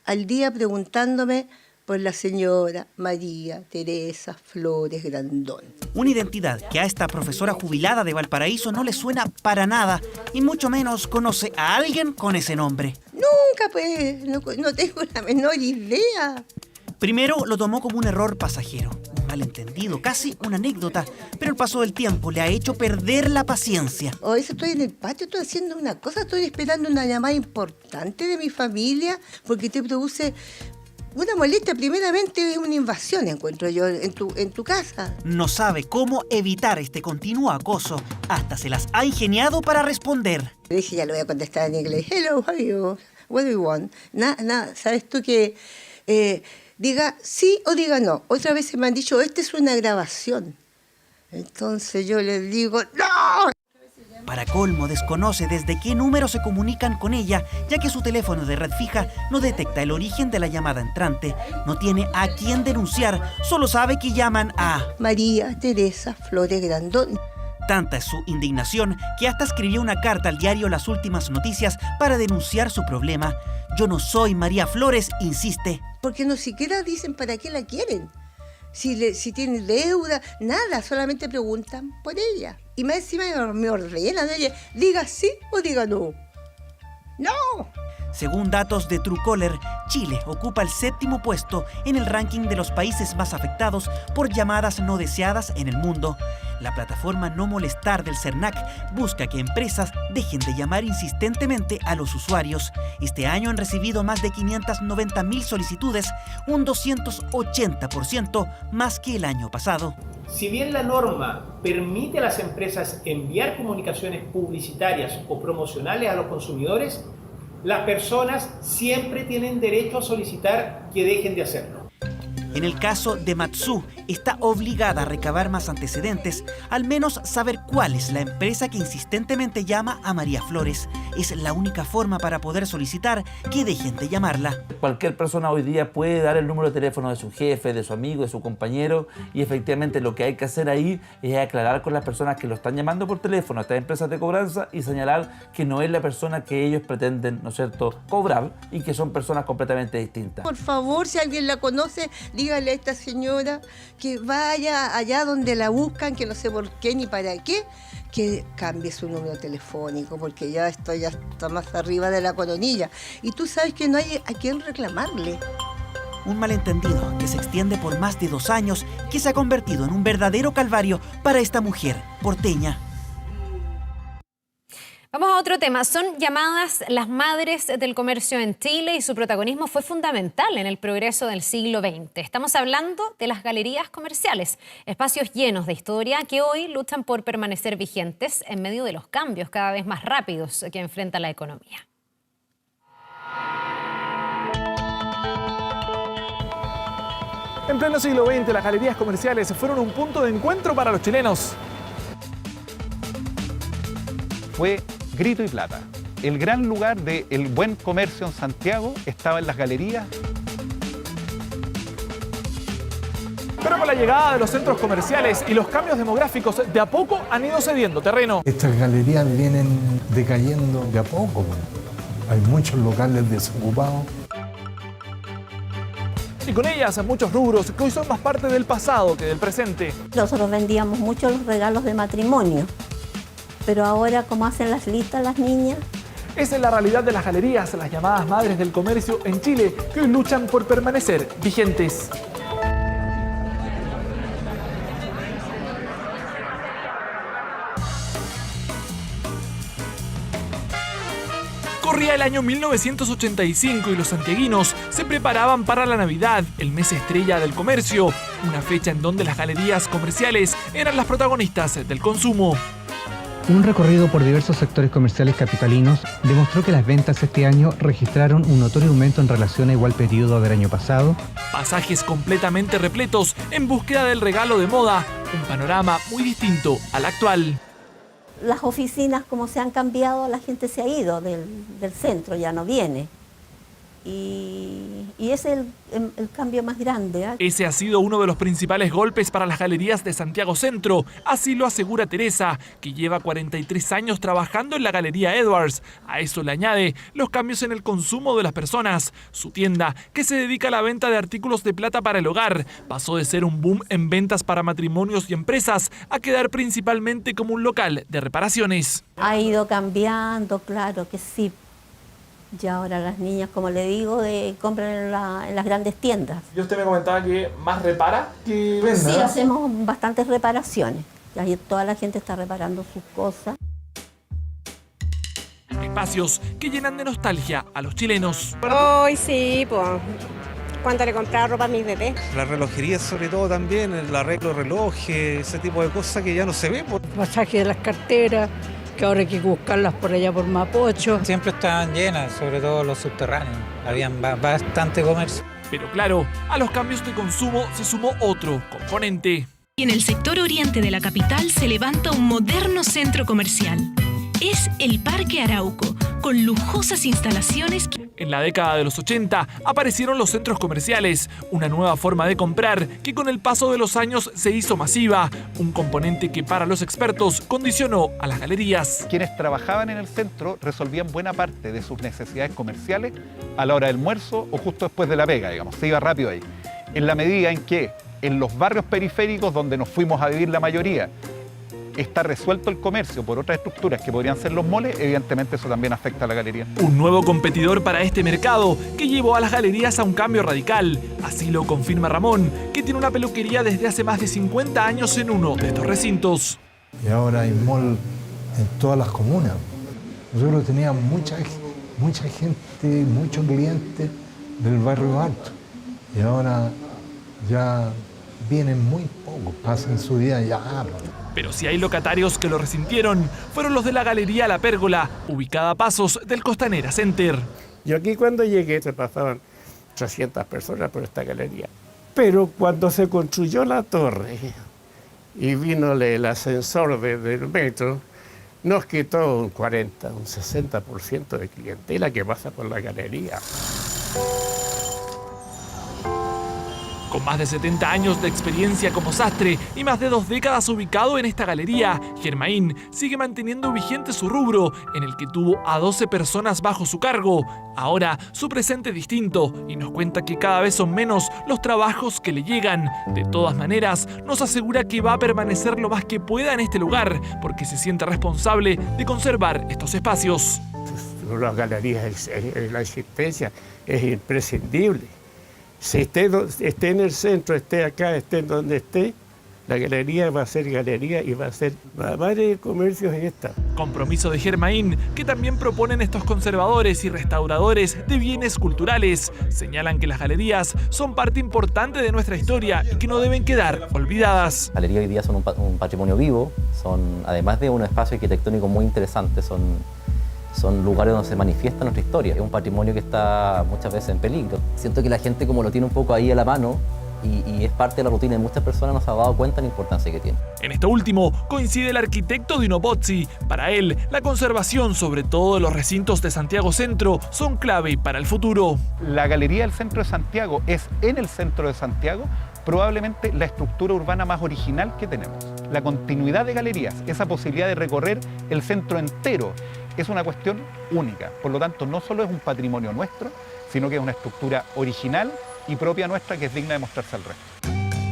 al día preguntándome por la señora María Teresa Flores Grandón. Una identidad que a esta profesora jubilada de Valparaíso no le suena para nada, y mucho menos conoce a alguien con ese nombre. Nunca, pues, no tengo la menor idea. Primero lo tomó como un error pasajero, un malentendido, casi una anécdota, pero el paso del tiempo le ha hecho perder la paciencia. Hoy estoy en el patio, estoy haciendo una cosa, estoy esperando una llamada importante de mi familia, porque te produce una molestia, primeramente una invasión, encuentro yo, en tu casa. No sabe cómo evitar este continuo acoso, hasta se las ha ingeniado para responder. Le dije, ya lo voy a contestar en inglés. Hello, how are you? What do you want? ¿Sabes tú que diga sí o diga no? Otra vez me han dicho, esta es una grabación. Entonces yo les digo, ¡no! Para colmo, desconoce desde qué número se comunican con ella, ya que su teléfono de red fija no detecta el origen de la llamada entrante. No tiene a quién denunciar, solo sabe que llaman a María Teresa Flores Grandón. Tanta es su indignación que hasta escribió una carta al diario Las Últimas Noticias para denunciar su problema. Yo no soy María Flores, insiste. Porque no siquiera dicen para qué la quieren. Si tiene deuda, nada, solamente preguntan por ella. Y más encima me ordenan, oye, diga sí o diga no. ¡No! Según datos de Truecaller, Chile ocupa el 7º puesto en el ranking de los países más afectados por llamadas no deseadas en el mundo. La plataforma No Molestar del CERNAC busca que empresas dejen de llamar insistentemente a los usuarios. Este año han recibido más de 590.000 solicitudes, un 280% más que el año pasado. Si bien la norma permite a las empresas enviar comunicaciones publicitarias o promocionales a los consumidores, las personas siempre tienen derecho a solicitar que dejen de hacerlo. En el caso de Matsu, está obligada a recabar más antecedentes, al menos saber cuál es la empresa que insistentemente llama a María Flores. Es la única forma para poder solicitar que dejen de llamarla. Cualquier persona hoy día puede dar el número de teléfono de su jefe, de su amigo, de su compañero, y efectivamente lo que hay que hacer ahí es aclarar con las personas que lo están llamando por teléfono a estas empresas de cobranza y señalar que no es la persona que ellos pretenden, ¿no es cierto?, cobrar, y que son personas completamente distintas. Por favor, si alguien la conoce, dígale a esta señora que vaya allá donde la buscan, que no sé por qué ni para qué, que cambie su número telefónico, porque ya está más arriba de la coronilla. Y tú sabes que no hay a quién reclamarle. Un malentendido que se extiende por más de 2 años, que se ha convertido en un verdadero calvario para esta mujer porteña. Vamos a otro tema. Son llamadas las madres del comercio en Chile y su protagonismo fue fundamental en el progreso del siglo XX. Estamos hablando de las galerías comerciales, espacios llenos de historia que hoy luchan por permanecer vigentes en medio de los cambios cada vez más rápidos que enfrenta la economía. En pleno siglo XX, las galerías comerciales fueron un punto de encuentro para los chilenos. Fue grito y plata. El gran lugar del buen comercio en Santiago estaba en las galerías. Pero con la llegada de los centros comerciales y los cambios demográficos, de a poco han ido cediendo terreno. Estas galerías vienen decayendo de a poco. Hay muchos locales desocupados. Y con ellas muchos rubros que hoy son más parte del pasado que del presente. Nosotros vendíamos mucho los regalos de matrimonio. Pero ahora, ¿cómo hacen las listas las niñas? Esa es la realidad de las galerías, las llamadas madres del comercio en Chile, que hoy luchan por permanecer vigentes. Corría el año 1985 y los santiaguinos se preparaban para la Navidad, el mes estrella del comercio, una fecha en donde las galerías comerciales eran las protagonistas del consumo. Un recorrido por diversos sectores comerciales capitalinos demostró que las ventas este año registraron un notorio aumento en relación a igual periodo del año pasado. Pasajes completamente repletos en búsqueda del regalo de moda, un panorama muy distinto al actual. Las oficinas, como se han cambiado, la gente se ha ido del centro, ya no viene. Y ese es el cambio más grande, ¿eh? Ese ha sido uno de los principales golpes para las galerías de Santiago Centro, así lo asegura Teresa, que lleva 43 años trabajando en la Galería Edwards. A eso le añade los cambios en el consumo de las personas. Su tienda, que se dedica a la venta de artículos de plata para el hogar, pasó de ser un boom en ventas para matrimonios y empresas a quedar principalmente como un local de reparaciones. Ha ido cambiando, claro que sí. Y ahora las niñas, como le digo, compran en las grandes tiendas. Y usted me comentaba que más repara que vende. Sí, hacemos bastantes reparaciones. Ahí toda la gente está reparando sus cosas. Espacios que llenan de nostalgia a los chilenos. Hoy sí, pues. ¿Cuánto le compraba ropa a mis bebés? La relojería sobre todo también, el arreglo de relojes, ese tipo de cosas que ya no se ve. Pasaje de las carteras, que ahora hay que buscarlas por allá por Mapocho. Siempre estaban llenas, sobre todo los subterráneos. Habían bastante comercio. Pero claro, a los cambios de consumo se sumó otro componente. En el sector oriente de la capital se levanta un moderno centro comercial. Es el Parque Arauco, con lujosas instalaciones. En la década de los 80 aparecieron los centros comerciales, una nueva forma de comprar que con el paso de los años se hizo masiva, un componente que para los expertos condicionó a las galerías. Quienes trabajaban en el centro resolvían buena parte de sus necesidades comerciales a la hora del almuerzo o justo después de la pega, digamos, se iba rápido ahí. En la medida en que en los barrios periféricos donde nos fuimos a vivir la mayoría, está resuelto el comercio por otras estructuras que podrían ser los moles, evidentemente eso también afecta a la galería. Un nuevo competidor para este mercado que llevó a las galerías a un cambio radical. Así lo confirma Ramón, que tiene una peluquería desde hace más de 50 años en uno de estos recintos. Y ahora hay mall en todas las comunas. Nosotros teníamos mucha gente, muchos clientes del barrio alto. Y ahora ya vienen muy poco, pasan su día ya. Pero si hay locatarios que lo resintieron, fueron los de la Galería La Pérgola, ubicada a pasos del Costanera Center. Yo aquí cuando llegué se pasaban 300 personas por esta galería. Pero cuando se construyó la torre y vino el ascensor del metro, nos quitó un 40, un 60% de clientela que pasa por la galería. Con más de 70 años de experiencia como sastre y más de 2 décadas ubicado en esta galería, Germain sigue manteniendo vigente su rubro, en el que tuvo a 12 personas bajo su cargo. Ahora su presente es distinto y nos cuenta que cada vez son menos los trabajos que le llegan. De todas maneras, nos asegura que va a permanecer lo más que pueda en este lugar, porque se siente responsable de conservar estos espacios. Las galerías, la existencia es imprescindible. Si esté en el centro, esté acá, esté en donde esté, la galería va a ser galería y va a ser varios comercios en esta. Compromiso de Germain, que también proponen estos conservadores y restauradores de bienes culturales. Señalan que las galerías son parte importante de nuestra historia y que no deben quedar olvidadas. Las galerías hoy día son un patrimonio vivo, son, además de un espacio arquitectónico muy interesante, son lugares donde se manifiesta nuestra historia. Es un patrimonio que está muchas veces en peligro. Siento que la gente, como lo tiene un poco ahí a la mano y es parte de la rutina de muchas personas, no se ha dado cuenta de la importancia que tiene. En esto último coincide el arquitecto Dino Bozzi. Para él, la conservación, sobre todo de los recintos de Santiago Centro, son clave para el futuro. La Galería del Centro de Santiago es, en el centro de Santiago, probablemente la estructura urbana más original que tenemos. La continuidad de galerías, esa posibilidad de recorrer el centro entero, es una cuestión única. Por lo tanto, no solo es un patrimonio nuestro, sino que es una estructura original y propia nuestra que es digna de mostrarse al resto.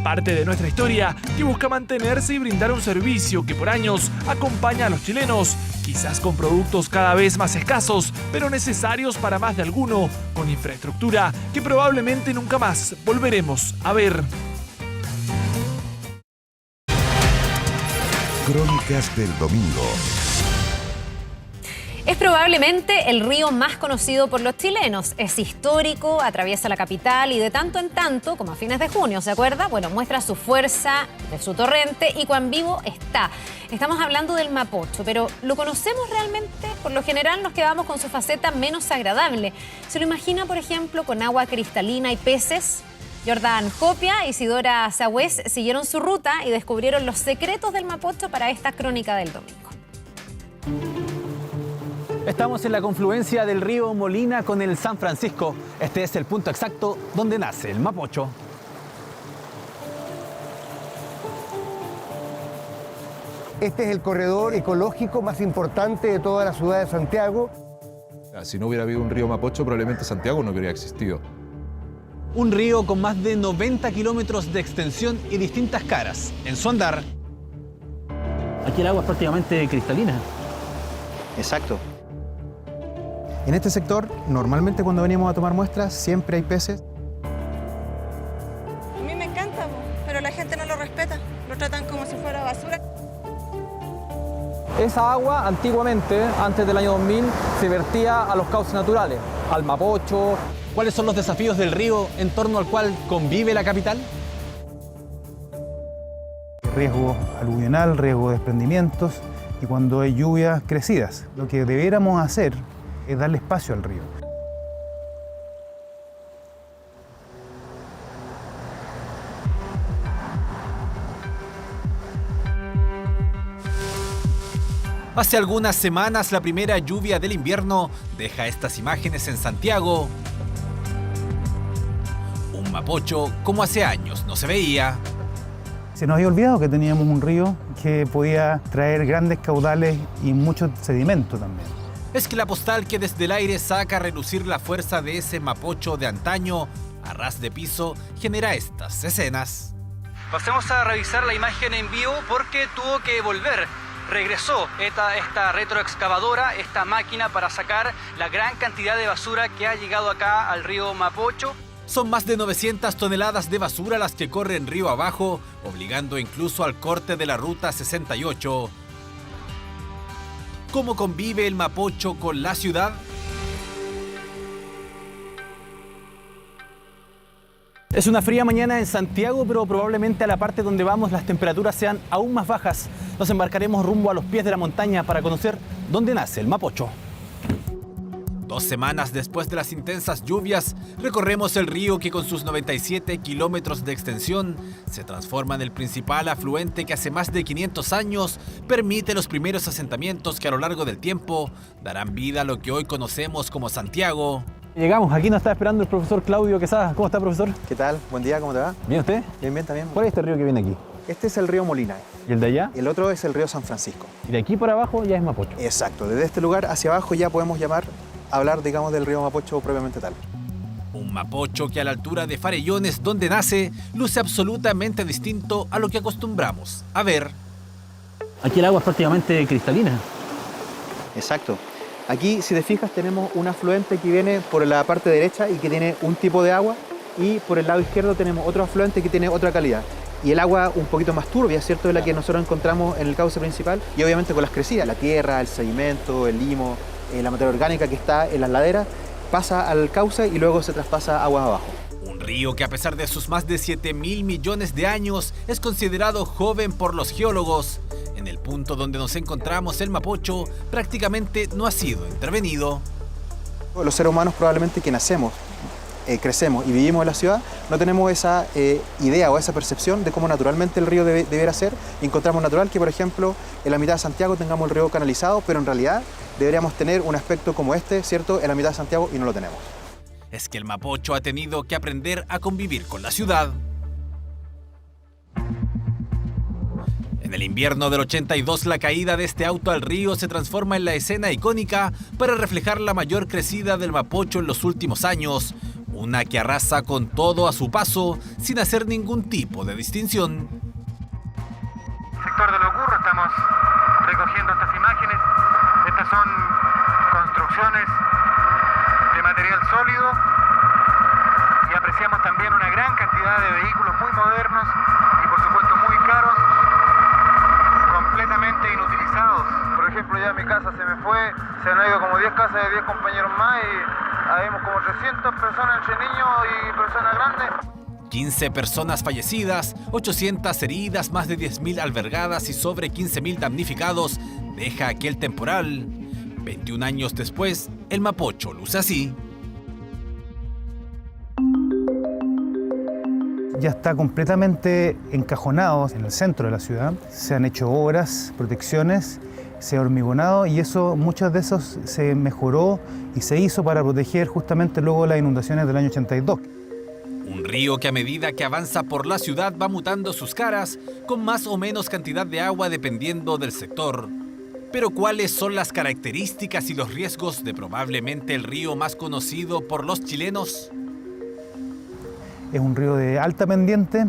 Parte de nuestra historia que busca mantenerse y brindar un servicio que por años acompaña a los chilenos, quizás con productos cada vez más escasos, pero necesarios para más de alguno, con infraestructura que probablemente nunca más volveremos a ver. Crónicas del domingo. Es probablemente el río más conocido por los chilenos. Es histórico, atraviesa la capital y de tanto en tanto, como a fines de junio, ¿se acuerda? Bueno, muestra su fuerza de su torrente y cuán vivo está. Estamos hablando del Mapocho, pero ¿lo conocemos realmente? Por lo general nos quedamos con su faceta menos agradable. ¿Se lo imagina, por ejemplo, con agua cristalina y peces? Jordan Copia y Isidora Sagüez siguieron su ruta y descubrieron los secretos del Mapocho para esta crónica del domingo. Estamos en la confluencia del río Molina con el San Francisco. Este es el punto exacto donde nace el Mapocho. Este es el corredor ecológico más importante de toda la ciudad de Santiago. Si no hubiera habido un río Mapocho, probablemente Santiago no hubiera existido. Un río con más de 90 kilómetros de extensión y distintas caras. En su andar, aquí el agua es prácticamente cristalina. Exacto. En este sector, normalmente cuando venimos a tomar muestras, siempre hay peces. A mí me encanta, pero la gente no lo respeta. Lo tratan como si fuera basura. Esa agua, antiguamente, antes del año 2000, se vertía a los cauces naturales, al Mapocho. ¿Cuáles son los desafíos del río en torno al cual convive la capital? Riesgo aluvional, riesgo de desprendimientos y cuando hay lluvias crecidas. Lo que debiéramos hacer es darle espacio al río. Hace algunas semanas, la primera lluvia del invierno deja estas imágenes en Santiago. Un Mapocho como hace años no se veía. Se nos había olvidado que teníamos un río que podía traer grandes caudales y mucho sedimento también. Es que la postal que desde el aire saca a relucir la fuerza de ese Mapocho de antaño, a ras de piso, genera estas escenas. Pasemos a revisar la imagen en vivo porque tuvo que volver. Regresó esta retroexcavadora, esta máquina para sacar la gran cantidad de basura que ha llegado acá al río Mapocho. Son más de 900 toneladas de basura las que corren río abajo, obligando incluso al corte de la Ruta 68. ¿Cómo convive el Mapocho con la ciudad? Es una fría mañana en Santiago, pero probablemente a la parte donde vamos las temperaturas sean aún más bajas. Nos embarcaremos rumbo a los pies de la montaña para conocer dónde nace el Mapocho. 2 semanas después de las intensas lluvias, recorremos el río que con sus 97 kilómetros de extensión se transforma en el principal afluente que hace más de 500 años permite los primeros asentamientos que a lo largo del tiempo darán vida a lo que hoy conocemos como Santiago. Llegamos, aquí nos está esperando el profesor Claudio Quesada. ¿Cómo está, profesor? ¿Qué tal? Buen día, ¿cómo te va? ¿Bien usted? Bien, bien, también. ¿Cuál es este río que viene aquí? Este es el río Molina. ¿Y el de allá? El otro es el río San Francisco. Y de aquí para abajo ya es Mapocho. Exacto, desde este lugar hacia abajo ya podemos hablar, digamos, del río Mapocho propiamente tal. Un Mapocho que a la altura de Farellones, donde nace, luce absolutamente distinto a lo que acostumbramos a ver. Aquí el agua es prácticamente cristalina. Exacto. Aquí, si te fijas, tenemos un afluente que viene por la parte derecha y que tiene un tipo de agua, y por el lado izquierdo tenemos otro afluente que tiene otra calidad. Y el agua un poquito más turbia, ¿cierto?, es la que nosotros encontramos en el cauce principal, y obviamente con las crecidas, la tierra, el sedimento, el limo, la materia orgánica que está en las laderas, pasa al cauce y luego se traspasa aguas abajo. Un río que a pesar de sus más de 7.000 millones de años es considerado joven por los geólogos. En el punto donde nos encontramos, el Mapocho prácticamente no ha sido intervenido. Los seres humanos probablemente que nacemos, crecemos y vivimos en la ciudad, no tenemos esa idea o esa percepción de cómo naturalmente el río debiera ser. Y encontramos natural que, por ejemplo, en la mitad de Santiago tengamos el río canalizado, pero en realidad deberíamos tener un aspecto como este, ¿cierto?, en la mitad de Santiago, y no lo tenemos. Es que el Mapocho ha tenido que aprender a convivir con la ciudad. En el invierno del 82, la caída de este auto al río se transforma en la escena icónica para reflejar la mayor crecida del Mapocho en los últimos años. Una que arrasa con todo a su paso, sin hacer ningún tipo de distinción. Sector de Locurro, estamos recogiendo estas imágenes. Estas son construcciones de material sólido y apreciamos también una gran cantidad de vehículos muy modernos y por supuesto muy caros, completamente inutilizados. Por ejemplo, ya mi casa se me fue, se han ido como 10 casas de 10 compañeros más y habemos como 300 personas entre niños y personas grandes. 15 personas fallecidas, 800 heridas, más de 10.000 albergadas y sobre 15.000 damnificados deja aquel temporal. 21 años después, el Mapocho luce así. Ya está completamente encajonado en el centro de la ciudad. Se han hecho obras, protecciones, se ha hormigonado y eso, muchos de esos se mejoró y se hizo para proteger justamente luego las inundaciones del año 82. Un río que a medida que avanza por la ciudad va mutando sus caras con más o menos cantidad de agua dependiendo del sector. Pero ¿cuáles son las características y los riesgos de probablemente el río más conocido por los chilenos? Es un río de alta pendiente,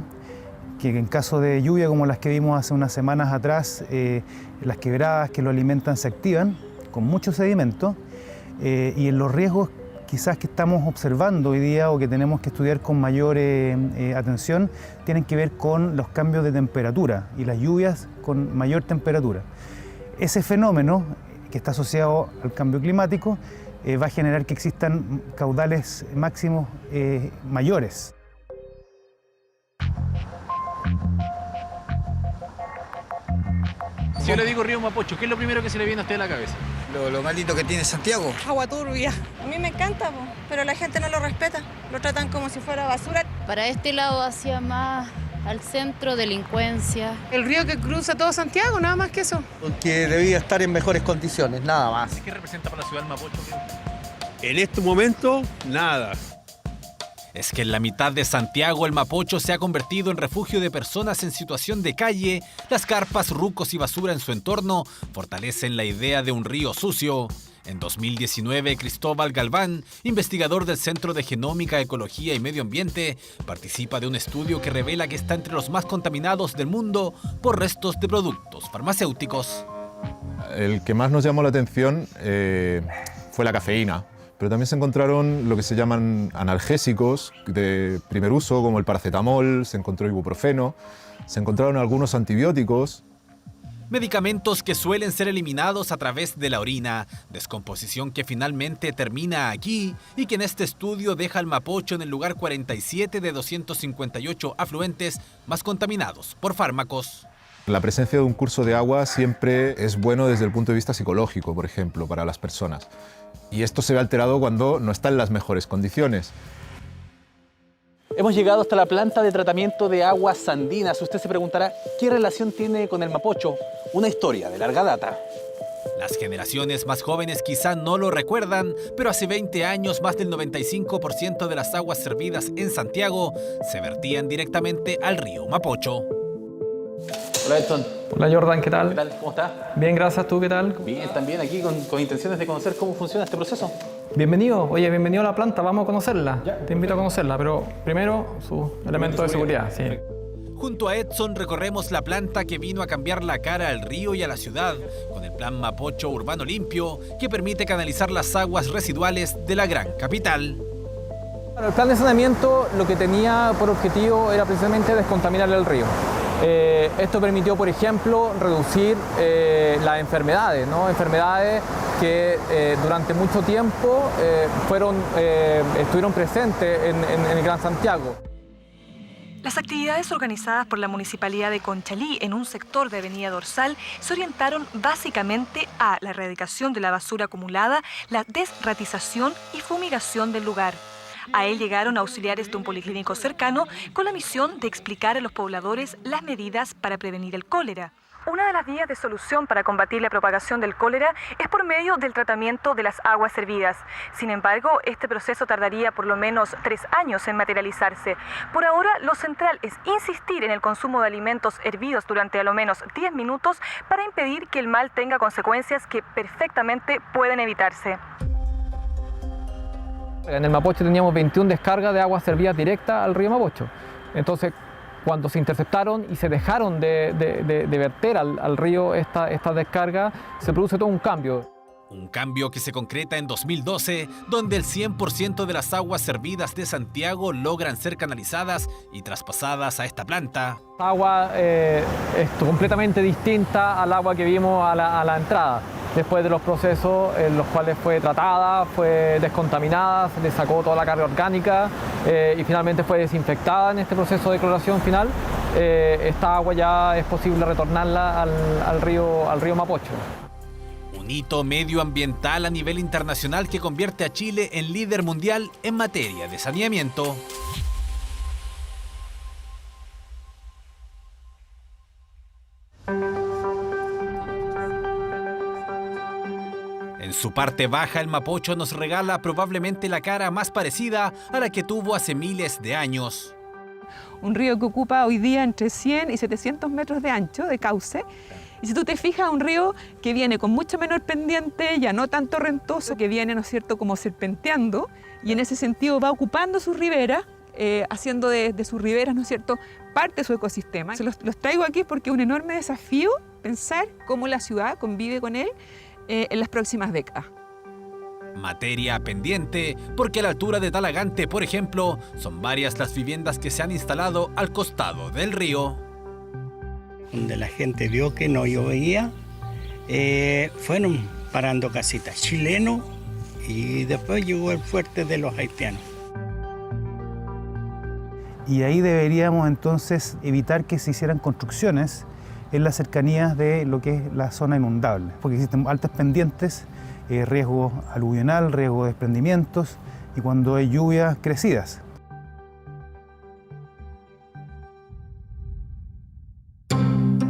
que en caso de lluvia como las que vimos hace unas semanas atrás, las quebradas que lo alimentan se activan con mucho sedimento, y en los riesgos quizás que estamos observando hoy día o que tenemos que estudiar con mayor atención tienen que ver con los cambios de temperatura y las lluvias con mayor temperatura. Ese fenómeno que está asociado al cambio climático va a generar que existan caudales máximos mayores. Si yo le digo río Mapocho, ¿qué es lo primero que se le viene a usted a la cabeza? Lo maldito que tiene Santiago. Agua turbia. A mí me encanta, pero la gente no lo respeta. Lo tratan como si fuera basura. Para este lado hacia más al centro, delincuencia. El río que cruza todo Santiago, nada más que eso. Porque debía estar en mejores condiciones, nada más. ¿Qué representa para la ciudad el Mapocho? En este momento, nada. Es que en la mitad de Santiago el Mapocho se ha convertido en refugio de personas en situación de calle. Las carpas, rucos y basura en su entorno fortalecen la idea de un río sucio. En 2019, Cristóbal Galván, investigador del Centro de Genómica, Ecología y Medio Ambiente, participa de un estudio que revela que está entre los más contaminados del mundo por restos de productos farmacéuticos. El que más nos llamó la atención fue la cafeína. Pero también se encontraron lo que se llaman analgésicos de primer uso, como el paracetamol, se encontró ibuprofeno, se encontraron algunos antibióticos. Medicamentos que suelen ser eliminados a través de la orina, descomposición que finalmente termina aquí y que en este estudio deja al Mapocho en el lugar 47 de 258 afluentes más contaminados por fármacos. La presencia de un curso de agua siempre es bueno desde el punto de vista psicológico, por ejemplo, para las personas. y esto se ve alterado cuando no está en las mejores condiciones. Hemos llegado hasta la planta de tratamiento de aguas andinas. Usted se preguntará, ¿qué relación tiene con el Mapocho? Una historia de larga data. Las generaciones más jóvenes quizá no lo recuerdan, pero hace 20 años más del 95% de las aguas servidas en Santiago se vertían directamente al río Mapocho. Hola Edson. Hola Jordan, ¿qué tal? ¿Qué tal? ¿Cómo estás? Bien, gracias. ¿Tú qué tal? Bien, también aquí con intenciones de conocer cómo funciona este proceso. Bienvenido. Oye, bienvenido a la planta. Vamos a conocerla. Ya, te invito a conocerla, pero primero sus elementos de seguridad. Sí. Junto a Edson recorremos la planta que vino a cambiar la cara al río y a la ciudad, con el plan Mapocho Urbano Limpio, que permite canalizar las aguas residuales de la gran capital. El plan de saneamiento lo que tenía por objetivo era precisamente descontaminar el río. Esto permitió, por ejemplo, reducir las enfermedades, ¿no? Enfermedades que durante mucho tiempo estuvieron presentes en el Gran Santiago. Las actividades organizadas por la Municipalidad de Conchalí en un sector de Avenida Dorsal se orientaron básicamente a la erradicación de la basura acumulada, la desratización y fumigación del lugar. A él llegaron auxiliares de un policlínico cercano con la misión de explicar a los pobladores las medidas para prevenir el cólera. Una de las vías de solución para combatir la propagación del cólera es por medio del tratamiento de las aguas servidas. Sin embargo, este proceso tardaría por lo menos 3 años en materializarse. Por ahora, lo central es insistir en el consumo de alimentos hervidos durante a lo menos 10 minutos para impedir que el mal tenga consecuencias que perfectamente pueden evitarse. En el Mapocho teníamos 21 descargas de aguas servidas directas al río Mapocho. Entonces, cuando se interceptaron y se dejaron de verter al río esta descarga, se produce todo un cambio. Un cambio que se concreta en 2012, donde el 100% de las aguas servidas de Santiago logran ser canalizadas y traspasadas a esta planta. Esta agua es completamente distinta al agua que vimos a la entrada. Después de los procesos en los cuales fue tratada, fue descontaminada, se le sacó toda la carga orgánica y finalmente fue desinfectada en este proceso de cloración final, esta agua ya es posible retornarla al río Mapocho. Un hito medioambiental a nivel internacional que convierte a Chile en líder mundial en materia de saneamiento. En su parte baja, el Mapocho nos regala probablemente la cara más parecida a la que tuvo hace miles de años. Un río que ocupa hoy día entre 100 y 700 metros de ancho, de cauce. Y si tú te fijas, un río que viene con mucho menor pendiente, ya no tan torrentoso, que viene, ¿no es cierto?, como serpenteando, y en ese sentido va ocupando sus riberas, haciendo de sus riberas, ¿no es cierto?, parte de su ecosistema. Los traigo aquí porque es un enorme desafío pensar cómo la ciudad convive con él en las próximas décadas. Materia pendiente, porque a la altura de Talagante, por ejemplo, son varias las viviendas que se han instalado al costado del río. Donde la gente vio que no llovía, fueron parando casitas chilenos y después llegó el fuerte de los haitianos. Y ahí deberíamos entonces evitar que se hicieran construcciones en las cercanías de lo que es la zona inundable, porque existen altas pendientes, riesgo aluvional, riesgo de desprendimientos y cuando hay lluvias crecidas.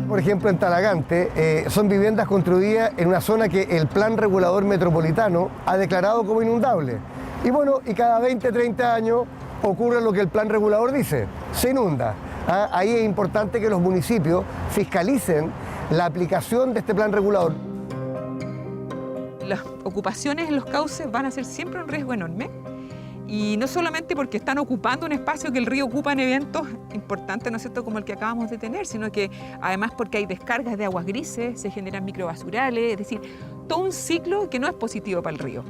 Por ejemplo, en Talagante son viviendas construidas en una zona que el Plan Regulador Metropolitano ha declarado como inundable. Y bueno, y cada 20, 30 años ocurre lo que el Plan Regulador dice, se inunda. Ahí es importante que los municipios fiscalicen la aplicación de este Plan Regulador. Las ocupaciones en los cauces van a ser siempre un riesgo enorme. Y no solamente porque están ocupando un espacio que el río ocupa en eventos importantes, ¿no es cierto?, como el que acabamos de tener, sino que además porque hay descargas de aguas grises, se generan microbasurales, es decir, todo un ciclo que no es positivo para el río.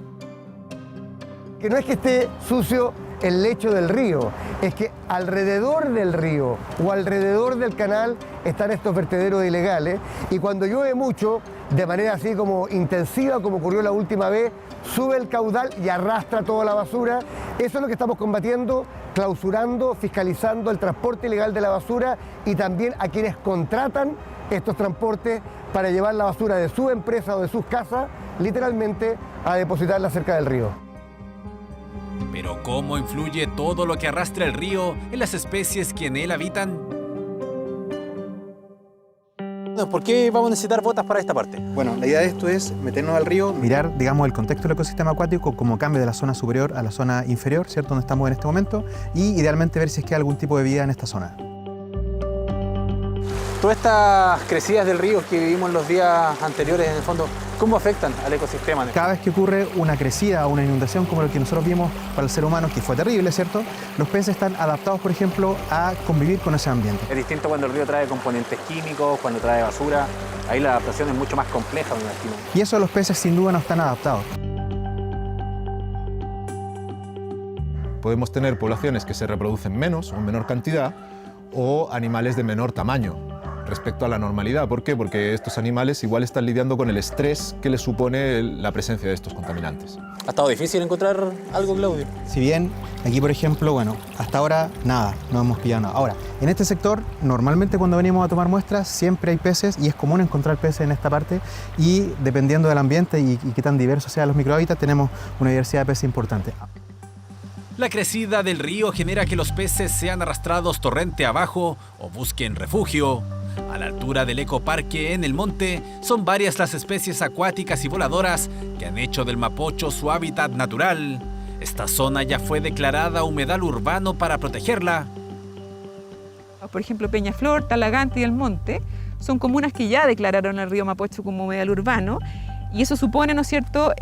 Que no es que esté sucio el lecho del río, es que alrededor del río o alrededor del canal están estos vertederos ilegales y cuando llueve mucho, de manera así como intensiva, como ocurrió la última vez, sube el caudal y arrastra toda la basura. Eso es lo que estamos combatiendo, clausurando, fiscalizando el transporte ilegal de la basura y también a quienes contratan estos transportes para llevar la basura de su empresa o de sus casas, literalmente a depositarla cerca del río. Pero ¿cómo influye todo lo que arrastra el río en las especies que en él habitan? ¿Por qué vamos a necesitar botas para esta parte? Bueno, la idea de esto es meternos al río, mirar, digamos, el contexto del ecosistema acuático, cómo cambia de la zona superior a la zona inferior, ¿cierto?, donde estamos en este momento, y idealmente ver si es que hay algún tipo de vida en esta zona. Todas estas crecidas del río que vivimos en los días anteriores, en el fondo, ¿cómo afectan al ecosistema? Cada vez que ocurre una crecida o una inundación como lo que nosotros vimos para el ser humano, que fue terrible, ¿cierto?, los peces están adaptados, por ejemplo, a convivir con ese ambiente. Es distinto cuando el río trae componentes químicos, cuando trae basura. Ahí la adaptación es mucho más compleja, me imagino. Y eso los peces sin duda no están adaptados. Podemos tener poblaciones que se reproducen menos o en menor cantidad o animales de menor tamaño respecto a la normalidad. ¿Por qué? Porque estos animales igual están lidiando con el estrés que les supone la presencia de estos contaminantes. ¿Ha estado difícil encontrar algo, Claudio? Si bien aquí, por ejemplo, bueno, hasta ahora nada, no hemos pillado nada. Ahora, en este sector, normalmente cuando venimos a tomar muestras, siempre hay peces y es común encontrar peces en esta parte y dependiendo del ambiente y qué tan diversos sean los microhábitats, tenemos una diversidad de peces importante. La crecida del río genera que los peces sean arrastrados torrente abajo o busquen refugio. A la altura del ecoparque en el monte, son varias las especies acuáticas y voladoras que han hecho del Mapocho su hábitat natural. Esta zona ya fue declarada humedal urbano para protegerla. Por ejemplo, Peñaflor, Talagante y El Monte son comunas que ya declararon el río Mapocho como humedal urbano y eso supone, ¿no es cierto?,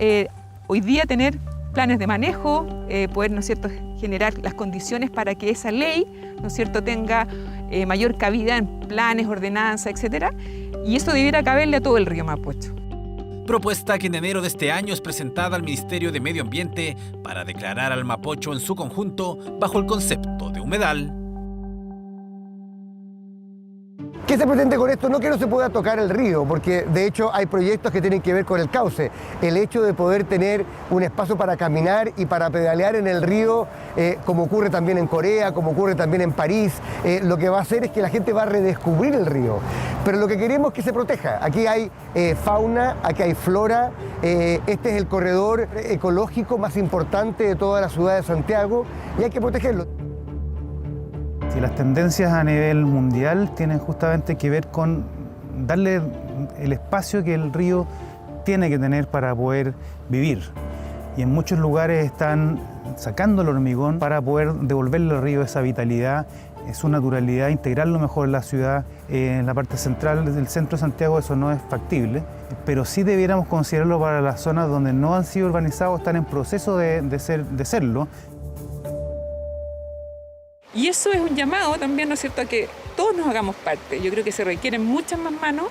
hoy día tener planes de manejo, poder, ¿no es cierto?, generar las condiciones para que esa ley, ¿no es cierto?, tenga mayor cabida en planes, ordenanza, etcétera, y eso debiera caberle a todo el río Mapocho. Propuesta que en enero de este año es presentada al Ministerio de Medio Ambiente para declarar al Mapocho en su conjunto bajo el concepto de humedal. ¿Qué se pretende con esto? No que no se pueda tocar el río, porque de hecho hay proyectos que tienen que ver con el cauce. El hecho de poder tener un espacio para caminar y para pedalear en el río, como ocurre también en Corea, como ocurre también en París, lo que va a hacer es que la gente va a redescubrir el río. Pero lo que queremos es que se proteja. Aquí hay fauna, aquí hay flora, este es el corredor ecológico más importante de toda la ciudad de Santiago y hay que protegerlo. Si las tendencias a nivel mundial tienen justamente que ver con darle el espacio que el río tiene que tener para poder vivir. Y en muchos lugares están sacando el hormigón para poder devolverle al río esa vitalidad, su naturalidad, integrarlo mejor en la ciudad. En la parte central del centro de Santiago eso no es factible, pero sí debiéramos considerarlo para las zonas donde no han sido urbanizados, están en proceso de serlo. Y eso es un llamado también, ¿no es cierto?, a que todos nos hagamos parte. Yo creo que se requieren muchas más manos,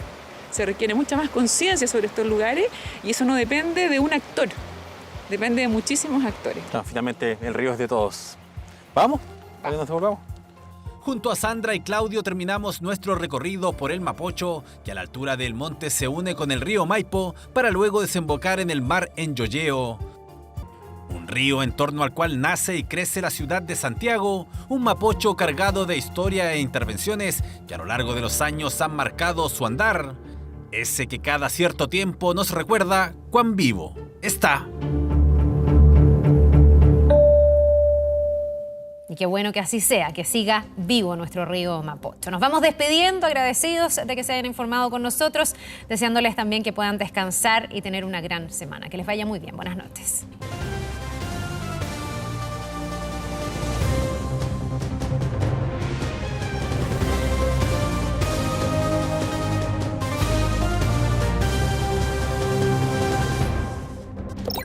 se requiere mucha más conciencia sobre estos lugares y eso no depende de un actor, depende de muchísimos actores. No, finalmente el río es de todos. ¿Vamos? ¿A dónde nos devolvamos? Junto a Sandra y Claudio terminamos nuestro recorrido por el Mapocho, que a la altura del monte se une con el río Maipo para luego desembocar en el mar en Llolleo. Un río en torno al cual nace y crece la ciudad de Santiago, un Mapocho cargado de historia e intervenciones que a lo largo de los años han marcado su andar. Ese que cada cierto tiempo nos recuerda cuán vivo está. Y qué bueno que así sea, que siga vivo nuestro río Mapocho. Nos vamos despidiendo, agradecidos de que se hayan informado con nosotros, deseándoles también que puedan descansar y tener una gran semana. Que les vaya muy bien. Buenas noches.